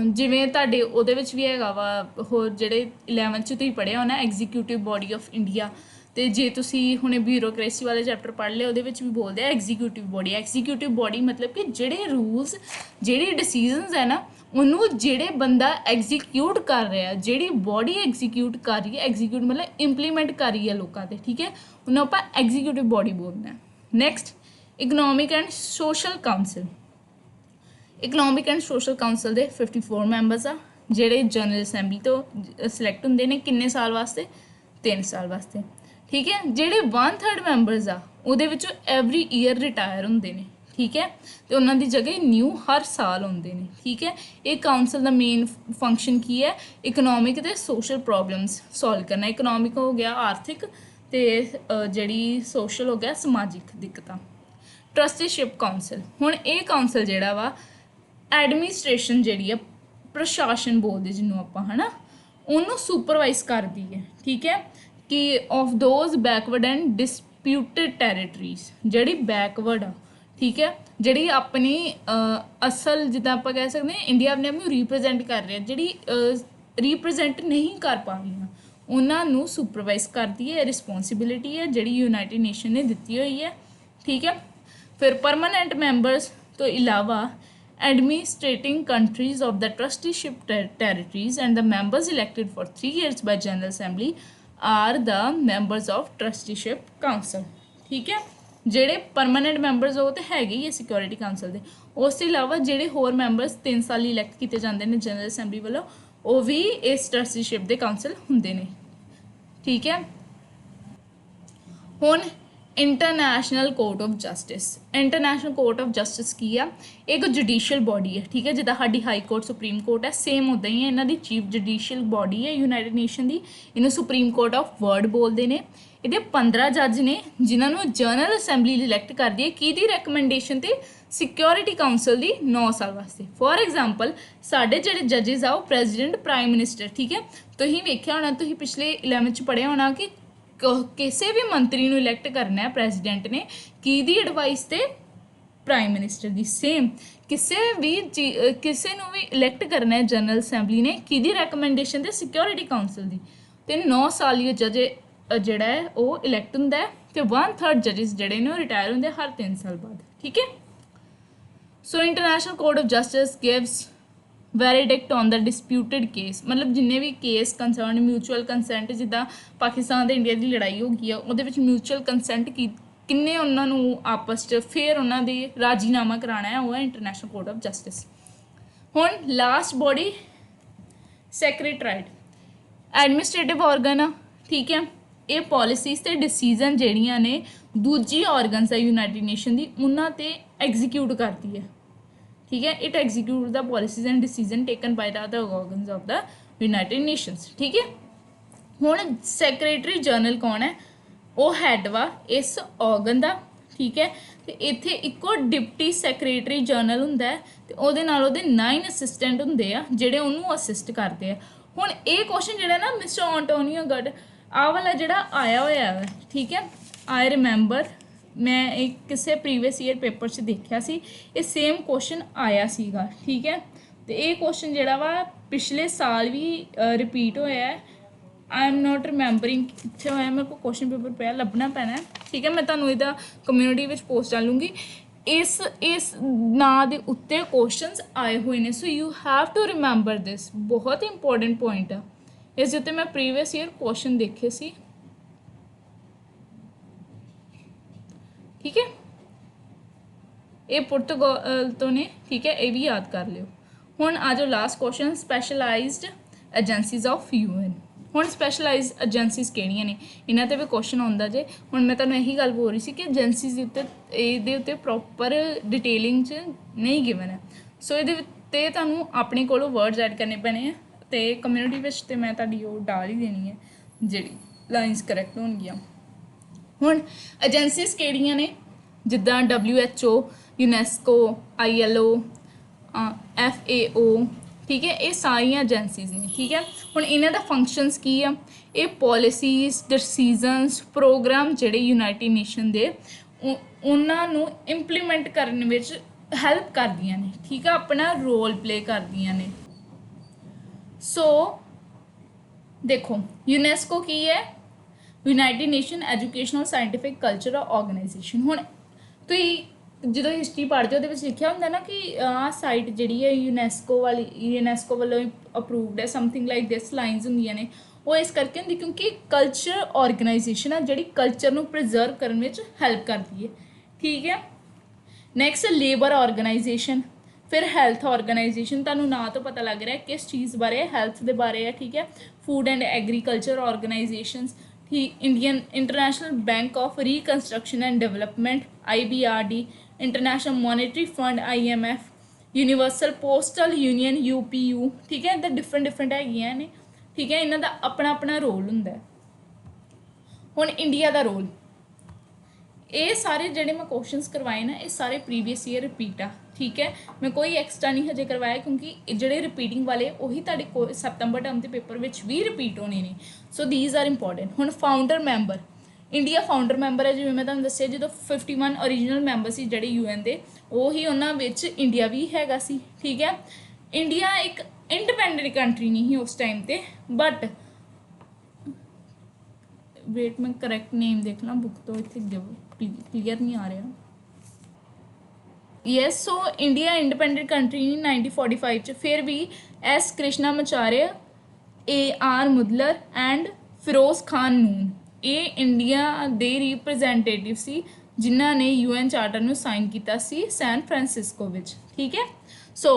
ਜਿਵੇਂ ਤੁਹਾਡੇ ਉਹਦੇ ਵਿੱਚ ਵੀ ਹੈਗਾ ਵਾ ਹੋਰ ਜਿਹੜੇ 11th 'ਚ ਤੁਸੀਂ ਪੜ੍ਹਿਆ ਹੋਣਾ ਐਗਜ਼ੀਕਿਊਟਿਵ ਬੋਡੀ ਆਫ ਇੰਡੀਆ, ਤੇ ਜੇ ਤੁਸੀਂ ਹੁਣੇ ਬਿਊਰੋਕ੍ਰੇਸੀ ਵਾਲੇ ਚੈਪਟਰ ਪੜ੍ਹ ਲਿਆ ਉਹਦੇ ਵਿੱਚ ਵੀ ਬੋਲਦੇ ਆ ਐਗਜ਼ੀਕਿਊਟਿਵ ਬੋਡੀ ਮਤਲਬ ਕਿ ਜਿਹੜੇ ਰੂਲਸ ਜਿਹੜੇ ਡਿਸੀਜਨਸ ਹੈ ਨਾ ਉਹਨੂੰ ਜਿਹੜੇ ਬੰਦਾ ਐਗਜ਼ੀਕਿਊਟ ਕਰ ਰਿਹਾ ਜਿਹੜੀ ਬੋਡੀ ਐਗਜ਼ੀਕਿਊਟ ਕਰ ਰਹੀ ਹੈ ਐਗਜ਼ੀਕਿਊਟ ਮਤਲਬ ਇੰਪਲੀਮੈਂਟ ਕਰ ਰਹੀ ਹੈ ਲੋਕਾਂ ਤੇ ਠੀਕ ਹੈ ਉਹਨੂੰ ਆਪਾਂ ਐਗਜ਼ੀਕਿਊਟਿਵ ਬੋਡੀ ਬੋਲਦੇ ਹਾਂ। Next economic and social council. Economic and social council ਦੇ 54 ਮੈਂਬਰਸ ਆ ਜਿਹੜੇ ਜਨਰਲ ਅਸੈਂਬਲੀ ਤੋਂ ਸਿਲੈਕਟ ਹੁੰਦੇ ਨੇ ਕਿੰਨੇ ਸਾਲ ਵਾਸਤੇ 3 ਸਾਲ ਵਾਸਤੇ ਠੀਕ ਹੈ। ਜਿਹੜੇ 1/3 ਮੈਂਬਰਸ ਆ ਉਹਦੇ ਵਿੱਚੋਂ ਐਵਰੀ ਈਅਰ ਰਿਟਾਇਰ ਹੁੰਦੇ ਨੇ ਠੀਕ ਹੈ ਤੇ ਉਹਨਾਂ ਦੀ ਜਗ੍ਹਾ ਨਿਊ ਹਰ ਸਾਲ ਆਉਂਦੇ ਨੇ ਠੀਕ ਹੈ। ਇਹ ਕਾਉਂਸਲ ਦਾ ਮੇਨ ਫੰਕਸ਼ਨ ਕੀ ਹੈ ਇਕਨੋਮਿਕ ਤੇ ਸੋਸ਼ਲ ਪ੍ਰੋਬਲਮਸ ਸੋਲਵ ਕਰਨਾ। ਇਕਨੋਮਿਕ ਹੋ ਗਿਆ ਆਰਥਿਕ ਤੇ ਜਿਹੜੀ ਸੋਸ਼ਲ ਹੋ ਗਿਆ ਸਮਾਜਿਕ ਦਿੱਕਤਾਂ। ਟਰਸਟੀਸ਼ਿਪ ਕਾਉਂਸਲ ਹੁਣ ਇਹ ਕਾਉਂਸਲ ਜਿਹੜਾ ਵਾ ਐਡਮਿਨਿਸਟ੍ਰੇਸ਼ਨ ਜਿਹੜੀ ਆ ਪ੍ਰਸ਼ਾਸਨ ਬੋਲਦੇ ਜਿਹਨੂੰ ਆਪਾਂ ਹੈ ਨਾ ਉਹਨੂੰ ਸੁਪਰਵਾਈਜ਼ ਕਰਦੀ ਹੈ ਠੀਕ ਹੈ ਕਿ of those backward and disputed territories ਜਿਹੜੀ ਬੈਕਵਰਡ ਆ ਠੀਕ ਹੈ ਜਿਹੜੀ ਆਪਣੀ ਅਸਲ ਜਿੱਦਾਂ ਆਪਾਂ ਕਹਿ ਸਕਦੇ ਹਾਂ ਇੰਡੀਆ ਆਪਣੇ ਆਪ ਨੂੰ ਰੀਪ੍ਰਜੈਂਟ ਕਰ ਰਿਹਾ ਜਿਹੜੀ ਰੀਪ੍ਰਜੈਂਟ ਨਹੀਂ ਕਰ ਪਾ ਰਹੀਆਂ ਉਹਨਾਂ ਨੂੰ ਸੁਪਰਵਾਈਜ਼ ਕਰਦੀ ਹੈ ਰਿਸਪੌਂਸਿਬਿਲਿਟੀ ਹੈ ਜਿਹੜੀ ਯੂਨਾਈਟਿਡ ਨੇਸ਼ਨ ਨੇ ਦਿੱਤੀ ਹੋਈ ਹੈ ਠੀਕ ਹੈ। ਫਿਰ ਪਰਮਾਨੈਂਟ ਮੈਂਬਰਸ ਤੋਂ ਇਲਾਵਾ administrating countries of the trusteeship territories and the members elected for 3 years by General Assembly are the members of trusteeship council ਠੀਕ ਹੈ। ਜਿਹੜੇ ਪਰਮਾਨੈਂਟ ਮੈਂਬਰਸ ਉਹ ਤਾਂ ਹੈਗੇ ਹੀ ਹੈ ਸਿਕਿਉਰਿਟੀ ਕਾਉਂਸਲ ਦੇ ਉਸ ਤੋਂ ਇਲਾਵਾ ਜਿਹੜੇ ਹੋਰ ਮੈਂਬਰਸ 3 ਸਾਲ ਲਈ ਇਲੈਕਟ ਕੀਤੇ ਜਾਂਦੇ ਨੇ ਜਨਰਲ ਅਸੈਂਬਲੀ ਵੱਲੋਂ ਉਹ ਵੀ ਇਸ ਟਰਸਟੀਸ਼ਿਪ ਦੇ ਕਾਉਂਸਲ ਹੁੰਦੇ ਨੇ ਠੀਕ ਹੈ। ਹੁਣ international court of justice. International court of justice ਕੀ ਆ ਇੱਕ ਜੁਡੀਸ਼ੀਅਲ ਬੋਡੀ ਹੈ ਠੀਕ ਹੈ ਜਿੱਦਾਂ ਸਾਡੀ ਹਾਈ ਕੋਰਟ ਸੁਪਰੀਮ ਕੋਰਟ ਹੈ ਸੇਮ ਉੱਦਾਂ ਹੀ ਹੈ ਇਹਨਾਂ ਦੀ ਚੀਫ ਜੁਡੀਸ਼ੀਅਲ ਬੋਡੀ ਹੈ ਯੂਨਾਈਟਿਡ ਨੇਸ਼ਨ ਦੀ ਇਹਨੂੰ ਸੁਪਰੀਮ ਕੋਰਟ ਆਫ ਵਰਲਡ ਬੋਲਦੇ ਨੇ। ਇਹਦੇ 15 ਜੱਜ ਨੇ ਜਿਨ੍ਹਾਂ ਨੂੰ ਜਨਰਲ ਅਸੈਂਬਲੀ ਇਲੈਕਟ ਕਰਦੀ ਹੈ ਕਿਹਦੀ ਰეკਮੈਂਡੇਸ਼ਨ ਤੇ ਸਿਕਿਉਰਿਟੀ ਕਾਉਂਸਲ ਦੀ 9 ਸਾਲ ਵਾਸਤੇ। ਫੋਰ ਐਗਜ਼ਾਮਪਲ ਸਾਡੇ ਜਿਹੜੇ ਜੱਜਿਸ ਆ ਉਹ ਪ੍ਰੈਜ਼ੀਡੈਂਟ ਪ੍ਰਾਈਮ ਮਿਨਿਸਟਰ ਠੀਕ ਹੈ ਤੁਸੀਂ ਵੇਖਿਆ ਹੋਣਾ ਤੁਸੀਂ ਪਿਛਲੇ 11th 'ਚ ਪੜ੍ਹਿਆ ਹੋਣਾ ਕਿ ਕਿਸੇ ਵੀ ਮੰਤਰੀ ਨੂੰ ਇਲੈਕਟ ਕਰਨਾ ਹੈ ਪ੍ਰੈਜ਼ੀਡੈਂਟ ਨੇ ਕਿਹਦੀ ਐਡਵਾਈਸ ਤੇ ਪ੍ਰਾਈਮ ਮਿਨਿਸਟਰ ਦੀ ਸੇਮ ਕਿਸੇ ਨੂੰ ਵੀ ਇਲੈਕਟ ਕਰਨਾ ਹੈ ਜਨਰਲ ਅਸੈਂਬਲੀ ਨੇ ਕਿਹਦੀ ਰეკਮੈਂਡੇਸ਼ਨ ਤੇ ਸਿਕਿਉਰਿਟੀ ਕਾਉਂਸਲ ਦੀ ਤੇ 9 ਸਾਲ ਲਈ ਜੱਜ ਜਿਹੜਾ ਹੈ ਉਹ ਇਲੈਕਟ ਹੁੰਦਾ ਹੈ ਤੇ 1/3 ਜੱਜਿਸ ਜਿਹੜੇ ਨੇ ਉਹ ਰਿਟਾਇਰ ਹੁੰਦੇ ਹਰ 3 ਸਾਲ ਬਾਅਦ ਠੀਕ ਹੈ। So international court of justice gives verdict on the disputed case ਮਤਲਬ ਜਿੰਨੇ ਵੀ ਕੇਸ ਕੰਸਰਨ ਮਿਊਚੁਅਲ ਕੰਸੈਂਟ ਜਿੱਦਾਂ ਪਾਕਿਸਤਾਨ ਤੇ ਇੰਡੀਆ ਦੀ ਲੜਾਈ ਹੋ ਗਈ ਆ ਉਹਦੇ ਵਿੱਚ ਮਿਊਚੁਅਲ ਕੰਸੈਂਟ ਕਿੰਨੇ ਉਹਨਾਂ ਨੂੰ ਆਪਸ 'ਚ ਫਿਰ ਉਹਨਾਂ ਦੇ ਰਾਜੀਨਾਮਾ ਕਰਾਉਣਾ ਹੈ ਉਹ ਹੈ ਇੰਟਰਨੈਸ਼ਨਲ ਕੋਰਟ ਆਫ ਜਸਟਿਸ। ਹੁਣ ਲਾਸਟ ਬੋਡੀ ਸੈਕਰੇਟਰੀਏਟ ਐਡਮਿਨਿਸਟ੍ਰੇਟਿਵ ਆਰਗਨ ਆ ਠੀਕ ਹੈ। ਇਹ ਪੋਲਿਸੀਜ਼ ਤੇ ਡਿਸੀਜ਼ਨ ਜਿਹੜੀਆਂ ਨੇ ਦੂਜੀ ਆਰਗਨਸ ਹੈ ਯੂਨਾਈਟਿਡ ਨੇਸ਼ਨ ਦੀ ਉਹਨਾਂ ਤੇ ਐਗਜ਼ੀਕਿਊਟ ਕਰਦੀ ਹੈ ਠੀਕ ਹੈ। It execute the policies and decision taken by the other organs of the United Nations ਠੀਕ ਹੈ। ਹੁਣ ਸੈਕਰੇਟਰੀ ਜਨਰਲ ਕੌਣ ਹੈ ਉਹ ਹੈਡ ਵਾ ਇਸ ਆਰਗਨ ਦਾ ਠੀਕ ਹੈ ਤੇ ਇੱਥੇ ਇੱਕੋ ਡਿਪਟੀ ਸੈਕਰੇਟਰੀ ਜਨਰਲ ਹੁੰਦਾ ਹੈ ਤੇ ਉਹਦੇ ਨਾਲ ਉਹਦੇ 9 ਅਸਿਸਟੈਂਟ ਹੁੰਦੇ ਆ ਜਿਹੜੇ ਉਹਨੂੰ ਅਸਿਸਟ ਕਰਦੇ ਆ। ਹੁਣ ਇਹ ਕੁਐਸਚਨ ਜਿਹੜਾ ਨਾ ਮਿਸਟਰ ਐਂਟੋਨੀਓ ਗਡ ਆਹ ਵਾਲਾ ਜਿਹੜਾ ਆਇਆ ਹੋਇਆ ਹੈ ਠੀਕ ਹੈ ਆਈ ਰਿਮੈਂਬਰ ਮੈਂ ਇੱਕ ਕਿਸੇ ਪ੍ਰੀਵੀਅਸ ਈਅਰ ਪੇਪਰ 'ਚ ਦੇਖਿਆ ਸੀ ਇਹ ਸੇਮ ਕੁਐਸਚਨ ਆਇਆ ਸੀਗਾ ਠੀਕ ਹੈ ਤੇ ਇਹ ਕੁਐਸਚਨ ਜਿਹੜਾ ਵਾ ਪਿਛਲੇ ਸਾਲ ਵੀ ਰਿਪੀਟ ਹੋਇਆ ਹੈ। ਆਈ ਐਮ ਨੋਟ ਰਿਮੈਂਬਰਿੰਗ ਕਿੱਥੇ ਹੋਇਆ ਮੇਰੇ ਕੋਲ ਕੁਐਸਚਨ ਪੇਪਰ ਪਿਆ ਲੱਭਣਾ ਪੈਣਾ ਠੀਕ ਹੈ ਮੈਂ ਤੁਹਾਨੂੰ ਇਹਦਾ ਕਮਿਊਨਿਟੀ ਵਿੱਚ ਪੋਸਟ ਡਾਲੂੰਗੀ। ਇਸ ਨਾਂ ਦੇ ਉੱਤੇ ਕੁਐਸਚਨਸ ਆਏ ਹੋਏ ਨੇ so you have to remember this ਬਹੁਤ ਇੰਪੋਰਟੈਂਟ ਪੁਆਇੰਟ ਆ ਇਸ ਦੇ ਉੱਤੇ ਮੈਂ ਪ੍ਰੀਵੀਅਸ ਈਅਰ ਕੁਐਸਚਨ ਦੇਖੇ ਸੀ ਠੀਕ ਹੈ। ਇਹ ਪੁਰਤਗਾਲ ਤੋਂ ਨੇ ਠੀਕ ਹੈ ਇਹ ਵੀ ਯਾਦ ਕਰ ਲਿਓ। ਹੁਣ ਆ ਜਾਓ last question specialised agencies of UN. ਹੁਣ ਸਪੈਸ਼ਲਾਈਜ਼ਡ ਏਜੰਸੀਜ਼ ਕਿਹੜੀਆਂ ਨੇ ਇਹਨਾਂ 'ਤੇ ਵੀ ਕੁਐਸਚਨ ਆਉਂਦਾ ਜੇ। ਹੁਣ ਮੈਂ ਤੁਹਾਨੂੰ ਇਹੀ ਗੱਲ ਬੋਲ ਰਹੀ ਸੀ ਕਿ ਏਜੰਸੀਜ਼ ਦੇ ਉੱਤੇ ਇਹਦੇ ਉੱਤੇ ਪ੍ਰੋਪਰ ਡਿਟੇਲਿੰਗ 'ਚ ਨਹੀਂ ਗਿਵਨ ਹੈ ਸੋ ਇਹਦੇ ਉੱਤੇ ਤੁਹਾਨੂੰ ਆਪਣੇ ਕੋਲੋਂ ਵਰਡਸ ਐਡ ਕਰਨੇ ਪੈਣੇ ਆ ਅਤੇ ਕਮਿਊਨਿਟੀ ਵਿੱਚ ਤਾਂ ਮੈਂ ਤੁਹਾਡੀ ਉਹ ਡਾਲ ਹੀ ਦੇਣੀ ਹੈ ਜਿਹੜੀ ਲਾਈਨਸ ਕਰੈਕਟ ਹੋਣਗੀਆਂ। ਹੁਣ ਏਜੰਸੀਜ਼ ਕਿਹੜੀਆਂ ਨੇ ਜਿੱਦਾਂ WHO UNESCO ILO FAO ਠੀਕ ਹੈ ਇਹ ਸਾਰੀਆਂ ਏਜੰਸੀਜ਼ ਨੇ ਠੀਕ ਹੈ। ਹੁਣ ਇਹਨਾਂ ਦਾ ਫੰਕਸ਼ਨਸ ਕੀ ਆ ਇਹ ਪੋਲਿਸੀਜ਼ ਡਿਸੀਜ਼ਨਸ ਪ੍ਰੋਗਰਾਮ ਜਿਹੜੇ ਯੂਨਾਈਟਿਡ ਨੇਸ਼ਨ ਦੇ ਉਹਨਾਂ ਨੂੰ ਇੰਪਲੀਮੈਂਟ ਕਰਨ ਵਿੱਚ ਹੈਲਪ ਕਰਦੀਆਂ ਨੇ ਠੀਕ ਆ ਆਪਣਾ ਰੋਲ ਪਲੇ ਕਰਦੀਆਂ ਨੇ। ਸੋ ਦੇਖੋ UNESCO ਕੀ ਹੈ united nation educational scientific cultural organisation. ਹੁਣ ਤੁਸੀਂ ਜਦੋਂ ਹਿਸਟਰੀ ਪੜ੍ਹਦੇ ਉਹਦੇ ਵਿੱਚ ਲਿਖਿਆ ਹੁੰਦਾ ਨਾ ਕਿ ਆਹ ਸਾਈਟ ਜਿਹੜੀ ਹੈ ਯੂਨੈਸਕੋ ਵੱਲੋਂ ਅਪਰੂਵਡ ਹੈ, ਸਮਥਿੰਗ ਲਾਈਕ ਦਿਸ ਲਾਈਨਸ ਹੁੰਦੀਆਂ ਨੇ। ਉਹ ਇਸ ਕਰਕੇ ਹੁੰਦੀ ਕਿਉਂਕਿ ਕਲਚਰ ਆਰਗੇਨਾਈਜੇਸ਼ਨ ਆ ਜਿਹੜੀ ਕਲਚਰ ਨੂੰ ਪ੍ਰੀਜ਼ਰਵ ਕਰਨ ਵਿੱਚ ਹੈਲਪ ਕਰਦੀ ਹੈ, ਠੀਕ ਹੈ। ਨੈਕਸਟ ਲੇਬਰ ਆਰਗੇਨਾਈਜੇਸ਼ਨ, ਫਿਰ ਹੈਲਥ ਆਰਗੇਨਾਈਜੇਸ਼ਨ, ਤੁਹਾਨੂੰ ਨਾਂ ਤੋਂ ਪਤਾ ਲੱਗ ਰਿਹਾ ਕਿਸ ਚੀਜ਼ ਬਾਰੇ, ਹੈਲਥ ਦੇ ਬਾਰੇ ਹੈ, ਠੀਕ ਹੈ। Food and agriculture organisations, Indian international bank of reconstruction and development IBRD, international monetary fund IMF, universal postal union UPU, ਠੀਕ ਹੈ। ਇੱਦਾਂ ਡਿਫਰੈਂਟ ਹੈਗੀਆਂ ਨੇ, ਠੀਕ ਹੈ। ਇਹਨਾਂ ਦਾ ਆਪਣਾ ਆਪਣਾ ਰੋਲ ਹੁੰਦਾ। ਹੁਣ ਇੰਡੀਆ ਦਾ ਰੋਲ, ਇਹ ਸਾਰੇ ਜਿਹੜੇ ਮੈਂ ਕੁਐਸਚਨਸ ਕਰਵਾਏ ਨਾ ਇਹ ਸਾਰੇ ਪ੍ਰੀਵੀਅਸ ਈਅਰ ਰਿਪੀਟ ਆ, ਠੀਕ ਹੈ। ਮੈਂ ਕੋਈ ਐਕਸਟਰਾ ਨਹੀਂ ਹਜੇ ਕਰਵਾਇਆ ਕਿਉਂਕਿ ਜਿਹੜੇ ਰਿਪੀਟਿੰਗ ਵਾਲੇ ਉਹੀ ਤੁਹਾਡੇ ਸਤੰਬਰ ਟਰਮ ਦੇ ਪੇਪਰ ਵਿੱਚ ਵੀ ਰਿਪੀਟ ਹੋਣੇ ਨੇ। ਸੋ ਦੀਜ਼ ਆਰ ਇੰਪੋਰਟੈਂਟ। ਹੁਣ founder member, India founder member ਹੈ, ਜਿਵੇਂ ਮੈਂ ਤੁਹਾਨੂੰ ਦੱਸਿਆ ਜਦੋਂ 51 ਓਰੀਜਨਲ ਮੈਂਬਰ ਸੀ ਜਿਹੜੇ UN ਦੇ, ਉਹੀ ਉਹਨਾਂ ਵਿੱਚ ਇੰਡੀਆ ਵੀ ਹੈਗਾ ਸੀ, ਠੀਕ ਹੈ। ਇੰਡੀਆ ਇੱਕ ਇੰਡੀਪੈਂਡੈਂਟ ਕੰਟਰੀ ਨਹੀਂ ਸੀ ਉਸ ਟਾਈਮ 'ਤੇ, ਬਟ ਵੇਟ ਮੈਂ ਕਰੈਕਟ ਨੇਮ ਦੇਖ ਲਾਂ ਬੁੱਕ ਤੋਂ, ਇੱਥੇ ਕਲੀਅਰ ਨਹੀਂ ਆ ਰਿਹਾ। Yes, so India independent country ਨਹੀਂ 1945 'ਚ। ਫਿਰ ਵੀ S Krishnamachari, AR Mudaliar and Firoz Khan Noon, ਇਹ ਇੰਡੀਆ ਦੇ ਰਿਪਰੈਜ਼ੈਂਟੇਟਿਵ ਸੀ ਜਿਨ੍ਹਾਂ ਨੇ UN ਚਾਰਟਰ ਨੂੰ ਸਾਈਨ ਕੀਤਾ ਸੀ ਸੈਨ ਫਰਾਂਸਿਸਕੋ ਵਿੱਚ, ਠੀਕ ਹੈ। ਸੋ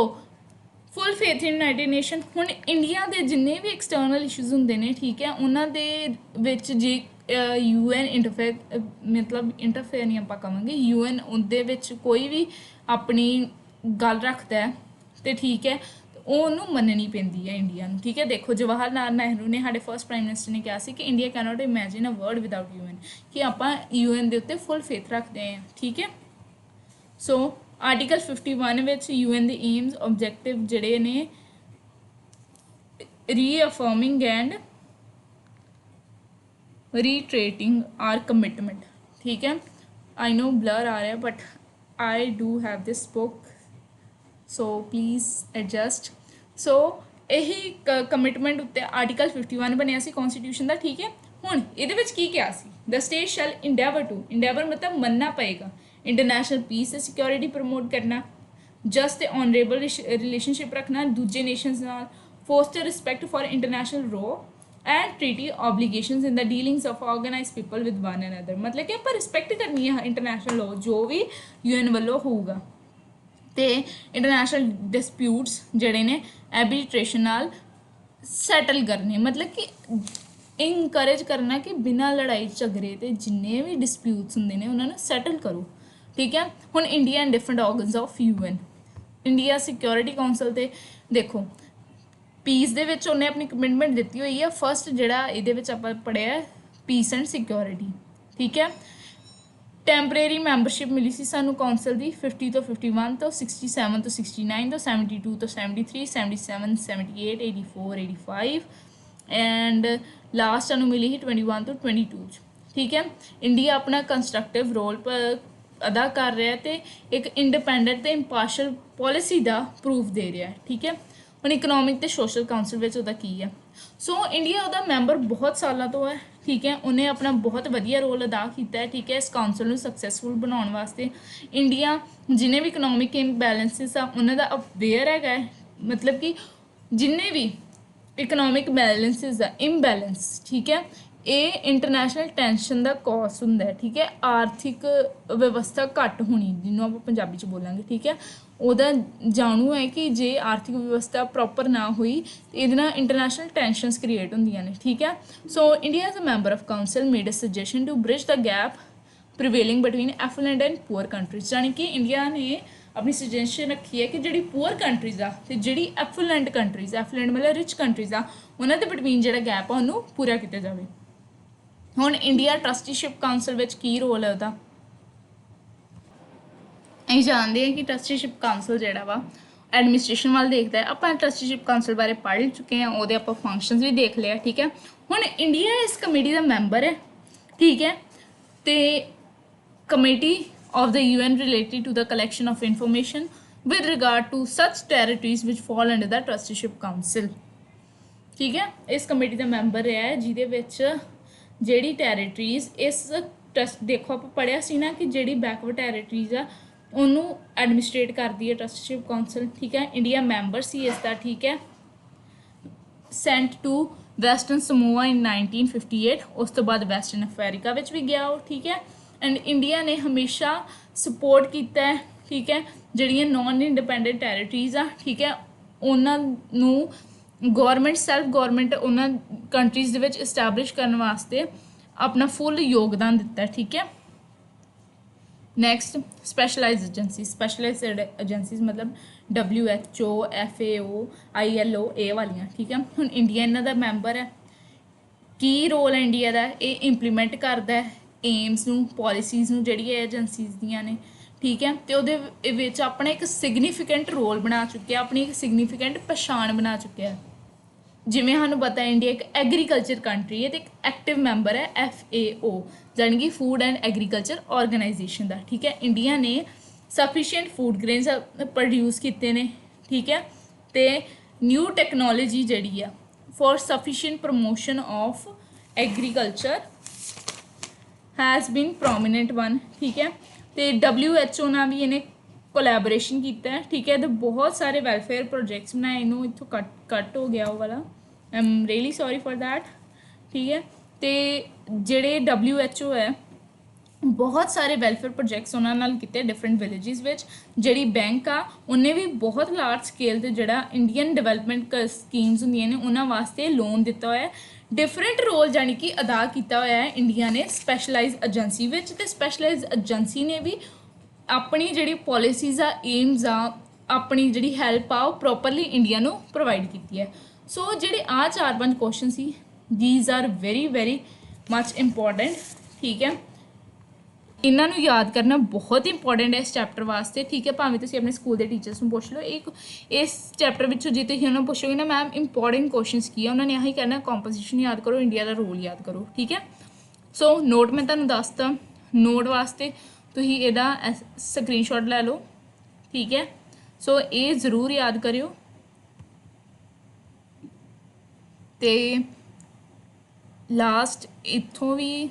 ਫੁੱਲ ਫੇਥ ਇਨ ਯੂਨਾਈਟਿਡ ਨੇਸ਼ਨ। ਹੁਣ ਇੰਡੀਆ ਦੇ ਜਿੰਨੇ ਵੀ ਐਕਸਟਰਨਲ ਇਸ਼ੂਜ਼ ਹੁੰਦੇ ਨੇ, ਠੀਕ ਹੈ, ਉਹਨਾਂ ਦੇ ਵਿੱਚ ਜੇ UN ਇੰਟਰਫੇਅਰ ਨਹੀਂ ਆਪਾਂ ਕਹਾਂਗੇ, UN ਉਹਦੇ ਵਿੱਚ ਕੋਈ ਵੀ ਆਪਣੀ ਗੱਲ ਰੱਖਦਾ ਹੈ ਤੇ ਠੀਕ ਹੈ, ਉਹਨੂੰ ਮੰਨਣੀ ਪੈਂਦੀ ਹੈ ਇੰਡੀਆ ਨੂੰ, ਠੀਕ ਹੈ। ਦੇਖੋ ਜਵਾਹਰ ਲਾਲ ਨਹਿਰੂ ਨੇ, ਸਾਡੇ ਫਸਟ ਪ੍ਰਾਈਮ ਮਿਨਿਸਟਰ ਨੇ ਕਿਹਾ ਸੀ ਕਿ ਇੰਡੀਆ ਕੈਨੋਟ ਇਮੈਜਿਨ ਅ ਵਰਲਡ ਵਿਦਆਊਟ UN, ਕਿ ਆਪਾਂ UN ਦੇ ਉੱਤੇ ਫੁੱਲ ਫੇਥ ਰੱਖਦੇ ਹਾਂ, ਠੀਕ ਹੈ। ਸੋ ਆਰਟੀਕਲ 51 ਵਿੱਚ UN ਦੇ ਏਮਸ ਆਬਜੈਕਟਿਵ ਜਿਹੜੇ ਨੇ ਰੀਅਫਰਮਿੰਗ ਐਂਡ ਰੀਟਰੇਟਿੰਗ ਆਰ ਕਮਿਟਮੈਂਟ, ਠੀਕ ਹੈ। ਆਈ ਨੋ ਬਲਰ ਆ ਰਿਹਾ but I do have this book, so please adjust. ਸੋ ਇਹੀ ਕਮਿਟਮੈਂਟ ਉੱਤੇ ਆਰਟੀਕਲ 51 ਬਣਿਆ ਸੀ ਕੌਨਸਟੀਟਿਊਸ਼ਨ ਦਾ, ਠੀਕ ਹੈ। ਹੁਣ ਇਹਦੇ ਵਿੱਚ ਕੀ ਕਿਹਾ ਸੀ, ਦ ਸਟੇਟ ਸ਼ੈਲ ਇੰਡੈਵਰ ਮਤਲਬ ਮੰਨਣਾ ਪਏਗਾ, ਇੰਟਰਨੈਸ਼ਨਲ ਪੀਸ ਤੇ ਸਿਕਿਉਰਿਟੀ ਪ੍ਰਮੋਟ ਕਰਨਾ, ਜਸਟ ਤੇ ਔਨਰੇਬਲ ਰਿਲੇਸ਼ਨਸ਼ਿਪ ਰੱਖਣਾ ਦੂਜੇ ਨੇਸ਼ਨਸ ਨਾਲ, foster respect for international law and treaty obligations in the dealings of organised people with one another, ਮਤਲਬ ਕਿ ਆਪਾਂ ਰਿਸਪੈਕਟ ਕਰਨੀ ਹੈ ਇੰਟਰਨੈਸ਼ਨਲ ਲਾ ਜੋ ਵੀ UN ਵੱਲੋਂ ਹੋਊਗਾ, ਤੇ ਇੰਟਰਨੈਸ਼ਨਲ ਡਿਸਪਿਊਟਸ ਜਿਹੜੇ ਨੇ ਐਰਬਿਟ੍ਰੇਸ਼ਨ ਨਾਲ ਸੈਟਲ ਕਰਨੇ, ਮਤਲਬ ਕਿ ਇਨਕਰੇਜ ਕਰਨਾ ਕਿ ਬਿਨਾਂ ਲੜਾਈ ਝਗੜੇ ਤੇ ਜਿੰਨੇ ਵੀ ਡਿਸਪਿਊਟਸ ਹੁੰਦੇ ਨੇ ਉਹਨਾਂ ਨੂੰ ਸੈਟਲ ਕਰੋ, ਠੀਕ ਹੈ। ਹੁਣ India and different organs of UN, India security council ਤੇ ਦੇਖੋ ਪੀਸ ਦੇ ਵਿੱਚ ਉਹਨੇ ਆਪਣੀ ਕਮਿਟਮੈਂਟ ਦਿੱਤੀ ਹੋਈ ਹੈ। ਫਸਟ ਜਿਹੜਾ ਇਹਦੇ ਵਿੱਚ ਆਪਾਂ ਪੜ੍ਹਿਆ ਪੀਸ ਐਂਡ ਸਿਕਿਉਰਿਟੀ, ਠੀਕ ਹੈ। ਟੈਂਪਰੇਰੀ ਮੈਂਬਰਸ਼ਿਪ ਮਿਲੀ ਸੀ ਸਾਨੂੰ ਕਾਊਂਸਲ ਦੀ 50 ਤੋਂ 51 ਤੋਂ 67 ਤੋਂ 69 ਤੋਂ 72 ਤੋਂ 73 77 78 84 85 ਐਂਡ ਲਾਸਟ ਸਾਨੂੰ ਮਿਲੀ ਸੀ 21 ਤੋਂ 22 'ਚ, ਠੀਕ ਹੈ। ਇੰਡੀਆ ਆਪਣਾ ਕੰਸਟਰਕਟਿਵ ਰੋਲ ਅਦਾ ਕਰ ਰਿਹਾ ਤੇ ਇੱਕ ਇੰਡੀਪੈਂਡੈਂਟ ਤੇ ਇੰਪਾਰਸ਼ਲ ਪੋਲਿਸੀ ਦਾ ਪ੍ਰੂਫ ਦੇ ਰਿਹਾ, ਠੀਕ ਹੈ। ਹੁਣ ਇਕਨੋਮਿਕ ਤੇ ਸੋਸ਼ਲ ਕਾਊਂਸਲ ਵਿੱਚ ਉਹਦਾ ਕੀ ਹੈ। ਸੋ ਇੰਡੀਆ ਉਹਦਾ ਮੈਂਬਰ ਬਹੁਤ ਸਾਲਾਂ ਤੋਂ ਹੈ, ਠੀਕ ਹੈ। ਉਹਨੇ ਆਪਣਾ ਬਹੁਤ ਵਧੀਆ ਰੋਲ ਅਦਾ ਕੀਤਾ ਹੈ, ਠੀਕ ਹੈ, ਇਸ ਕਾਊਂਸਲ ਨੂੰ ਸਕਸੈਸਫੁਲ ਬਣਾਉਣ ਵਾਸਤੇ। ਇੰਡੀਆ ਜਿੰਨੇ ਵੀ ਇਕਨੋਮਿਕ ਇੰਬੈਲੈਂਸਿਸ ਆ ਉਹਨਾਂ ਦਾ ਅਵੇਅਰ ਹੈਗਾ, ਮਤਲਬ ਕਿ ਜਿੰਨੇ ਵੀ ਇਕਨੋਮਿਕ ਬੈਲੈਂਸਿਸ ਆ ਇੰਬੈਲੈਂਸ, ਠੀਕ ਹੈ, ਇਹ ਇੰਟਰਨੈਸ਼ਨਲ ਟੈਂਸ਼ਨ ਦਾ ਕਾਜ਼ ਹੁੰਦਾ ਹੈ, ਠੀਕ ਹੈ। ਆਰਥਿਕ ਵਿਵਸਥਾ ਘੱਟ ਹੋਣੀ ਜਿਹਨੂੰ ਆਪਾਂ ਪੰਜਾਬੀ 'ਚ ਬੋਲਾਂਗੇ, ਠੀਕ ਹੈ, ਉਹਦਾ ਜਾਣੂ ਹੈ ਕਿ ਜੇ ਆਰਥਿਕ ਵਿਵਸਥਾ ਪ੍ਰੋਪਰ ਨਾ ਹੋਈ ਤਾਂ ਇਹਦੇ ਨਾਲ ਇੰਟਰਨੈਸ਼ਨਲ ਟੈਂਸ਼ਨਸ ਕ੍ਰੀਏਟ ਹੁੰਦੀਆਂ ਨੇ, ਠੀਕ ਹੈ। So India as a member of council made a suggestion to bridge the gap prevailing between affluent and poor countries, ਯਾਨੀ ਕਿ ਇੰਡੀਆ ਨੇ ਆਪਣੀ ਸੁਜੈਸ਼ਨ ਰੱਖੀ ਹੈ ਕਿ ਜਿਹੜੀ ਪੂਅਰ ਕੰਟਰੀਜ਼ ਆ ਅਤੇ ਜਿਹੜੀ ਐਫਲੂਐਂਟ ਕੰਟਰੀਜ਼, ਐਫਲੂਐਂਟ ਮਤਲਬ ਰਿਚ ਕੰਟਰੀਜ਼ ਆ, ਉਹਨਾਂ ਦੇ ਬਿਟਵੀਨ ਜਿਹੜਾ ਗੈਪ ਆ ਉਹਨੂੰ ਪੂਰਾ ਕੀਤਾ ਜਾਵੇ। ਹੁਣ ਇੰਡੀਆ ਟਰਸਟੀਸ਼ਿਪ ਕਾਊਂਸਲ ਵਿੱਚ ਕੀ ਰੋਲ ਹੈ ਉਹਦਾ, ਅਸੀਂ ਜਾਣਦੇ ਹਾਂ ਕਿ ਟਰਸਟੀਸ਼ਿਪ ਕਾਊਂਸਲ ਜਿਹੜਾ ਵਾ ਐਡਮਿਨਿਸਟ੍ਰੇਸ਼ਨ ਵੱਲ ਦੇਖਦਾ ਹੈ। ਆਪਾਂ ਟਰਸਟੀਸ਼ਿਪ ਕਾਊਂਸਲ ਬਾਰੇ ਪੜ੍ਹ ਚੁੱਕੇ ਹਾਂ, ਉਹਦੇ ਆਪਾਂ ਫੰਕਸ਼ਨਸ ਵੀ ਦੇਖ ਲਿਆ, ਠੀਕ ਹੈ। ਹੁਣ ਇੰਡੀਆ ਇਸ ਕਮੇਟੀ ਦਾ ਮੈਂਬਰ ਹੈ, ਠੀਕ ਹੈ, ਅਤੇ committee of the UN related to the collection of information with regard to such territories which fall under the trusteeship council, ਠੀਕ ਹੈ। ਇਸ ਕਮੇਟੀ ਦਾ ਮੈਂਬਰ ਰਿਹਾ ਹੈ ਜਿਹਦੇ ਵਿੱਚ ਜਿਹੜੀ ਟੈਰੀਟਰੀਜ਼ ਇਸ ਟਰਸਟ ਦੇਖੋ ਆਪਾਂ ਪੜ੍ਹਿਆ ਸੀ ਨਾ ਕਿ ਜਿਹੜੀ ਬੈਕਵਰਡ ਟੈਰੀਟਰੀਜ਼ ਆ ਉਹਨੂੰ ਐਡਮਿਨਿਸਟ੍ਰੇਟ ਕਰਦੀ ਹੈ ਟਰਸਟਸ਼ਿਪ ਕਾਉਂਸਲ, ਠੀਕ ਹੈ। ਇੰਡੀਆ ਮੈਂਬਰ ਸੀ ਇਸ ਦਾ, ਠੀਕ ਹੈ। ਸੈਂਟ ਟੂ ਵੈਸਟਰਨ ਸਮੋਆ ਇਨ 1958, ਉਸ ਤੋਂ ਬਾਅਦ ਵੈਸਟਰਨ ਅਫਰੀਕਾ ਵਿੱਚ ਵੀ ਗਿਆ ਉਹ, ਠੀਕ ਹੈ। ਐਂਡ ਇੰਡੀਆ ਨੇ ਹਮੇਸ਼ਾ ਸਪੋਰਟ ਕੀਤਾ ਹੈ, ਠੀਕ ਹੈ, ਜਿਹੜੀਆਂ ਨੋਨ ਇੰਡੀਪੈਂਡੈਂਟ ਟੈਰੀਟਰੀਜ਼ ਆ, ਠੀਕ ਹੈ, ਉਹਨਾਂ ਨੂੰ ਗੌਰਮੈਂਟ ਸੈਲਫ ਗੌਰਮੈਂਟ ਉਹਨਾਂ ਕੰਟਰੀਜ਼ ਦੇ ਵਿੱਚ ਇਸਟੈਬਲਿਸ਼ ਕਰਨ ਵਾਸਤੇ ਆਪਣਾ ਫੁੱਲ ਯੋਗਦਾਨ ਦਿੱਤਾ, ਠੀਕ ਹੈ। ਨੈਕਸਟ ਸਪੈਸ਼ਲਾਈਜ਼ ਏਜੰਸੀਜ਼ ਮਤਲਬ WHO, FAO, ILO ਇਹ ਵਾਲੀਆਂ, ਠੀਕ ਹੈ। ਹੁਣ ਇੰਡੀਆ ਇਹਨਾਂ ਦਾ ਮੈਂਬਰ ਹੈ। ਕੀ ਰੋਲ ਹੈ ਇੰਡੀਆ ਦਾ? ਇਹ ਇੰਪਲੀਮੈਂਟ ਕਰਦਾ ਹੈ ਏਮਸ ਨੂੰ, ਪੋਲਿਸੀਜ਼ ਨੂੰ, ਜਿਹੜੀਆਂ ਏਜੰਸੀਜ਼ ਦੀਆਂ ਨੇ, ਠੀਕ ਹੈ। ਅਤੇ ਉਹਦੇ ਵਿੱਚ ਆਪਣਾ ਇੱਕ ਸਿਗਨੀਫਿਕੈਂਟ ਰੋਲ ਬਣਾ ਚੁੱਕਿਆ, ਆਪਣੀ ਇੱਕ ਸਿਗਨੀਫਿਕੈਂਟ ਪਛਾਣ ਬਣਾ ਚੁੱਕਿਆ। ਜਿਵੇਂ ਸਾਨੂੰ ਪਤਾ ਇੰਡੀਆ ਇੱਕ ਐਗਰੀਕਲਚਰ ਕੰਟਰੀ ਹੈ ਅਤੇ ਇੱਕ ਐਕਟਿਵ ਮੈਂਬਰ ਹੈ FAO, ਜਾਣੀ ਕਿ ਫੂਡ ਐਂਡ ਐਗਰੀਕਲਚਰ ਆਰਗੇਨਾਈਜੇਸ਼ਨ ਦਾ, ਠੀਕ ਹੈ। ਇੰਡੀਆ ਨੇ ਸਫੀਸ਼ੀਐਂਟ ਫੂਡ ਗ੍ਰੇਨਸ ਪ੍ਰੋਡਿਊਸ ਕੀਤੇ ਨੇ, ਠੀਕ ਹੈ। ਅਤੇ ਨਿਊ ਟੈਕਨੋਲੋਜੀ ਜਿਹੜੀ ਆ for sufficient promotion of agriculture has been prominent one, ਠੀਕ ਹੈ। ਅਤੇ WHO ਨਾਲ ਵੀ ਇਹਨੇ ਕੋਲੈਬੋਰੇਸ਼ਨ ਕੀਤਾ ਹੈ, ਠੀਕ ਹੈ। ਅਤੇ ਬਹੁਤ ਸਾਰੇ ਵੈਲਫੇਅਰ ਪ੍ਰੋਜੈਕਟਸ ਬਣਾਏ, ਇਹਨੂੰ ਇੱਥੋਂ ਕੱਟ ਹੋ ਗਿਆ ਉਹ ਵਾਲਾ, I am really sorry for that, ਠੀਕ ਹੈ। ਅਤੇ ਜਿਹੜੇ WHO ਹੈ ਬਹੁਤ ਸਾਰੇ ਵੈਲਫੇਅਰ ਪ੍ਰੋਜੈਕਟਸ ਉਹਨਾਂ ਨਾਲ ਕੀਤੇ ਡਿਫਰੈਂਟ ਵਿਲੇਜਿਸ ਵਿੱਚ। ਜਿਹੜੀ ਬੈਂਕ ਆ ਉਹਨੇ ਵੀ ਬਹੁਤ ਲਾਰਜ ਸਕੇਲ 'ਤੇ ਜਿਹੜਾ ਇੰਡੀਅਨ ਡਿਵੈਲਪਮੈਂਟ ਸਕੀਮਸ ਹੁੰਦੀਆਂ ਨੇ ਉਹਨਾਂ ਵਾਸਤੇ ਲੋਨ ਦਿੱਤਾ ਹੋਇਆ। ਡਿਫਰੈਂਟ ਰੋਲ ਜਾਣੀ ਕਿ ਅਦਾ ਕੀਤਾ ਹੋਇਆ ਹੈ ਇੰਡੀਆ ਨੇ ਸਪੈਸ਼ਲਾਈਜ਼ ਏਜੰਸੀ ਵਿੱਚ, ਅਤੇ ਸਪੈਸ਼ਲਾਈਜ਼ ਏਜੰਸੀ ਨੇ ਵੀ ਆਪਣੀ ਜਿਹੜੀ ਪੋਲਿਸੀਜ਼ ਆ, ਏਮਸ ਆ, ਆਪਣੀ ਜਿਹੜੀ ਹੈਲਪ ਆ ਉਹ ਪ੍ਰੋਪਰਲੀ ਇੰਡੀਆ ਨੂੰ ਪ੍ਰੋਵਾਈਡ ਕੀਤੀ ਹੈ। ਸੋ ਜਿਹੜੇ ਆਹ 4-5 question C, these are very much important, ਠੀਕ ਹੈ। ਇਹਨਾਂ ਨੂੰ ਯਾਦ ਕਰਨਾ ਬਹੁਤ ਇੰਪੋਰਟੈਂਟ ਹੈ ਇਸ ਚੈਪਟਰ ਵਾਸਤੇ, ਠੀਕ ਹੈ। ਭਾਵੇਂ ਤੁਸੀਂ ਆਪਣੇ ਸਕੂਲ ਦੇ ਟੀਚਰਸ ਨੂੰ ਪੁੱਛ ਲਓ, ਇਸ ਚੈਪਟਰ ਵਿੱਚੋਂ ਜੇ ਤੁਸੀਂ ਉਹਨਾਂ ਨੂੰ ਪੁੱਛੋਗੇ ਨਾ ਮੈਮ ਇੰਪੋਰਟੈਂਟ ਕੁਐਸਚਨਸ ਕੀ ਆ, ਉਹਨਾਂ ਨੇ ਆਹੀ ਕਹਿਣਾ ਕੰਪੋਜੀਸ਼ਨ ਯਾਦ ਕਰੋ, ਇੰਡੀਆ ਦਾ ਰੋਲ ਯਾਦ ਕਰੋ, ਠੀਕ ਹੈ। ਸੋ ਨੋਟ ਮੈਂ ਤੁਹਾਨੂੰ ਦੱਸਤਾ, ਨੋਟ ਵਾਸਤੇ ਤੁਸੀਂ ਇਹਦਾ ਸਕਰੀਨਸ਼ਾਟ ਲੈ ਲਓ, ਠੀਕ ਹੈ। ਸੋ ਇਹ ਜ਼ਰੂਰ ਯਾਦ ਕਰਿਓ। ਅਤੇ ਲਾਸਟ ਇੱਥੋਂ ਵੀ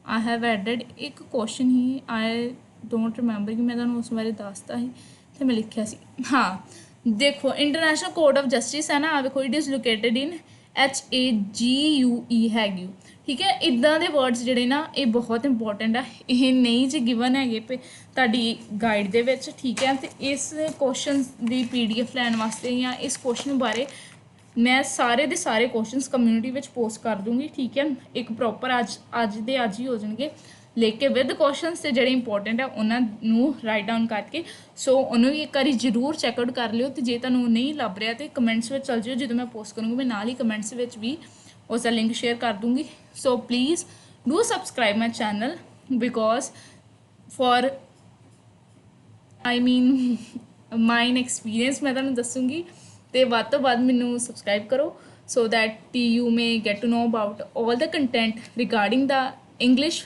ਆਈ ਹੈਵ ਐਡਡ ਇੱਕ question he, I don't remember ਕਿ ਮੈਂ ਤੁਹਾਨੂੰ ਉਸ ਬਾਰੇ ਦੱਸਤਾ ਸੀ ਅਤੇ ਮੈਂ ਲਿਖਿਆ ਸੀ, ਹਾਂ ਦੇਖੋ ਇੰਟਰਨੈਸ਼ਨਲ ਕੋਰਟ ਆਫ ਜਸਟਿਸ ਹੈ ਨਾ, ਆ ਵੇਖੋ it is located in HAGUE ਹੈਗੀ, ਠੀਕ ਹੈ। ਇੱਦਾਂ ਦੇ ਵਰਡਸ ਜਿਹੜੇ ਨਾ ਇਹ ਬਹੁਤ ਇੰਪੋਰਟੈਂਟ ਆ, ਇਹ ਨਹੀਂ ਜੇ ਗਿਵਨ ਹੈਗੇ ਤੁਹਾਡੀ ਗਾਈਡ ਦੇ ਵਿੱਚ, ਠੀਕ ਹੈ। ਅਤੇ ਇਸ ਕੁਐਸਚਨ ਦੀ PDF ਲੈਣ ਵਾਸਤੇ ਜਾਂ ਇਸ ਕੁਐਸਚਨ ਬਾਰੇ ਮੈਂ ਸਾਰੇ ਦੇ ਸਾਰੇ ਕੁਐਸਚਨਸ ਕਮਿਊਨਿਟੀ ਵਿੱਚ ਪੋਸਟ ਕਰ ਦੂੰਗੀ, ਠੀਕ ਹੈ। ਇੱਕ ਪ੍ਰੋਪਰ ਅੱਜ ਹੀ ਹੋ ਜਾਣਗੇ, ਲਿਖ ਕੇ ਵਿਦ ਕੁਐਸਚਨਸ ਅਤੇ ਜਿਹੜੇ ਇੰਪੋਰਟੈਂਟ ਆ ਉਹਨਾਂ ਨੂੰ ਰਾਈਟ ਡਾਊਨ ਕਰਕੇ। ਸੋ ਉਹਨੂੰ ਵੀ ਇੱਕ ਵਾਰੀ ਜ਼ਰੂਰ ਚੈੱਕ ਆਊਟ ਕਰ ਲਿਓ, ਅਤੇ ਜੇ ਤੁਹਾਨੂੰ ਨਹੀਂ ਲੱਭ ਰਿਹਾ ਤਾਂ ਕਮੈਂਟਸ ਵਿੱਚ ਚੱਲ ਜਿਓ, ਜਦੋਂ ਮੈਂ ਪੋਸਟ ਕਰੂੰਗੀ ਮੈਂ ਨਾਲ ਹੀ ਕਮੈਂਟਸ ਵਿੱਚ ਵੀ ਉਸ ਦਾ ਲਿੰਕ ਸ਼ੇਅਰ ਕਰ ਦੂੰਗੀ। ਸੋ please do subscribe my channel, because for mine experience ਮੈਂ ਤੁਹਾਨੂੰ ਦੱਸੂੰਗੀ, ਅਤੇ ਵੱਧ ਤੋਂ ਵੱਧ ਮੈਨੂੰ ਸਬਸਕ੍ਰਾਈਬ ਕਰੋ so that you may get to know about all the content regarding the English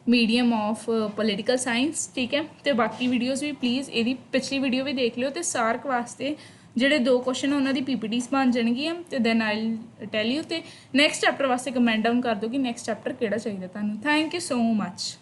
medium of political science, ਠੀਕ ਹੈ। ਅਤੇ ਬਾਕੀ ਵੀਡੀਓਜ਼ ਵੀ ਪਲੀਜ਼ ਇਹਦੀ ਪਿਛਲੀ ਵੀਡੀਓ ਵੀ ਦੇਖ ਲਿਓ, ਅਤੇ ਸਾਰਕ ਵਾਸਤੇ ਜਿਹੜੇ 2 ਕੁਐਸਚਨ ਉਹਨਾਂ ਦੀ PPTs ਬਣ ਜਾਣਗੀਆਂ, ਅਤੇ ਦੈਨ ਆਈ ਟੈਲ ਯੂ। ਅਤੇ ਨੈਕਸਟ ਚੈਪਟਰ ਵਾਸਤੇ ਕਮੈਂਟ ਡਾਊਨ ਕਰ ਦਿਓ ਕਿ ਨੈਕਸਟ ਚੈਪਟਰ ਕਿਹੜਾ ਚਾਹੀਦਾ ਤੁਹਾਨੂੰ। Thank you so much.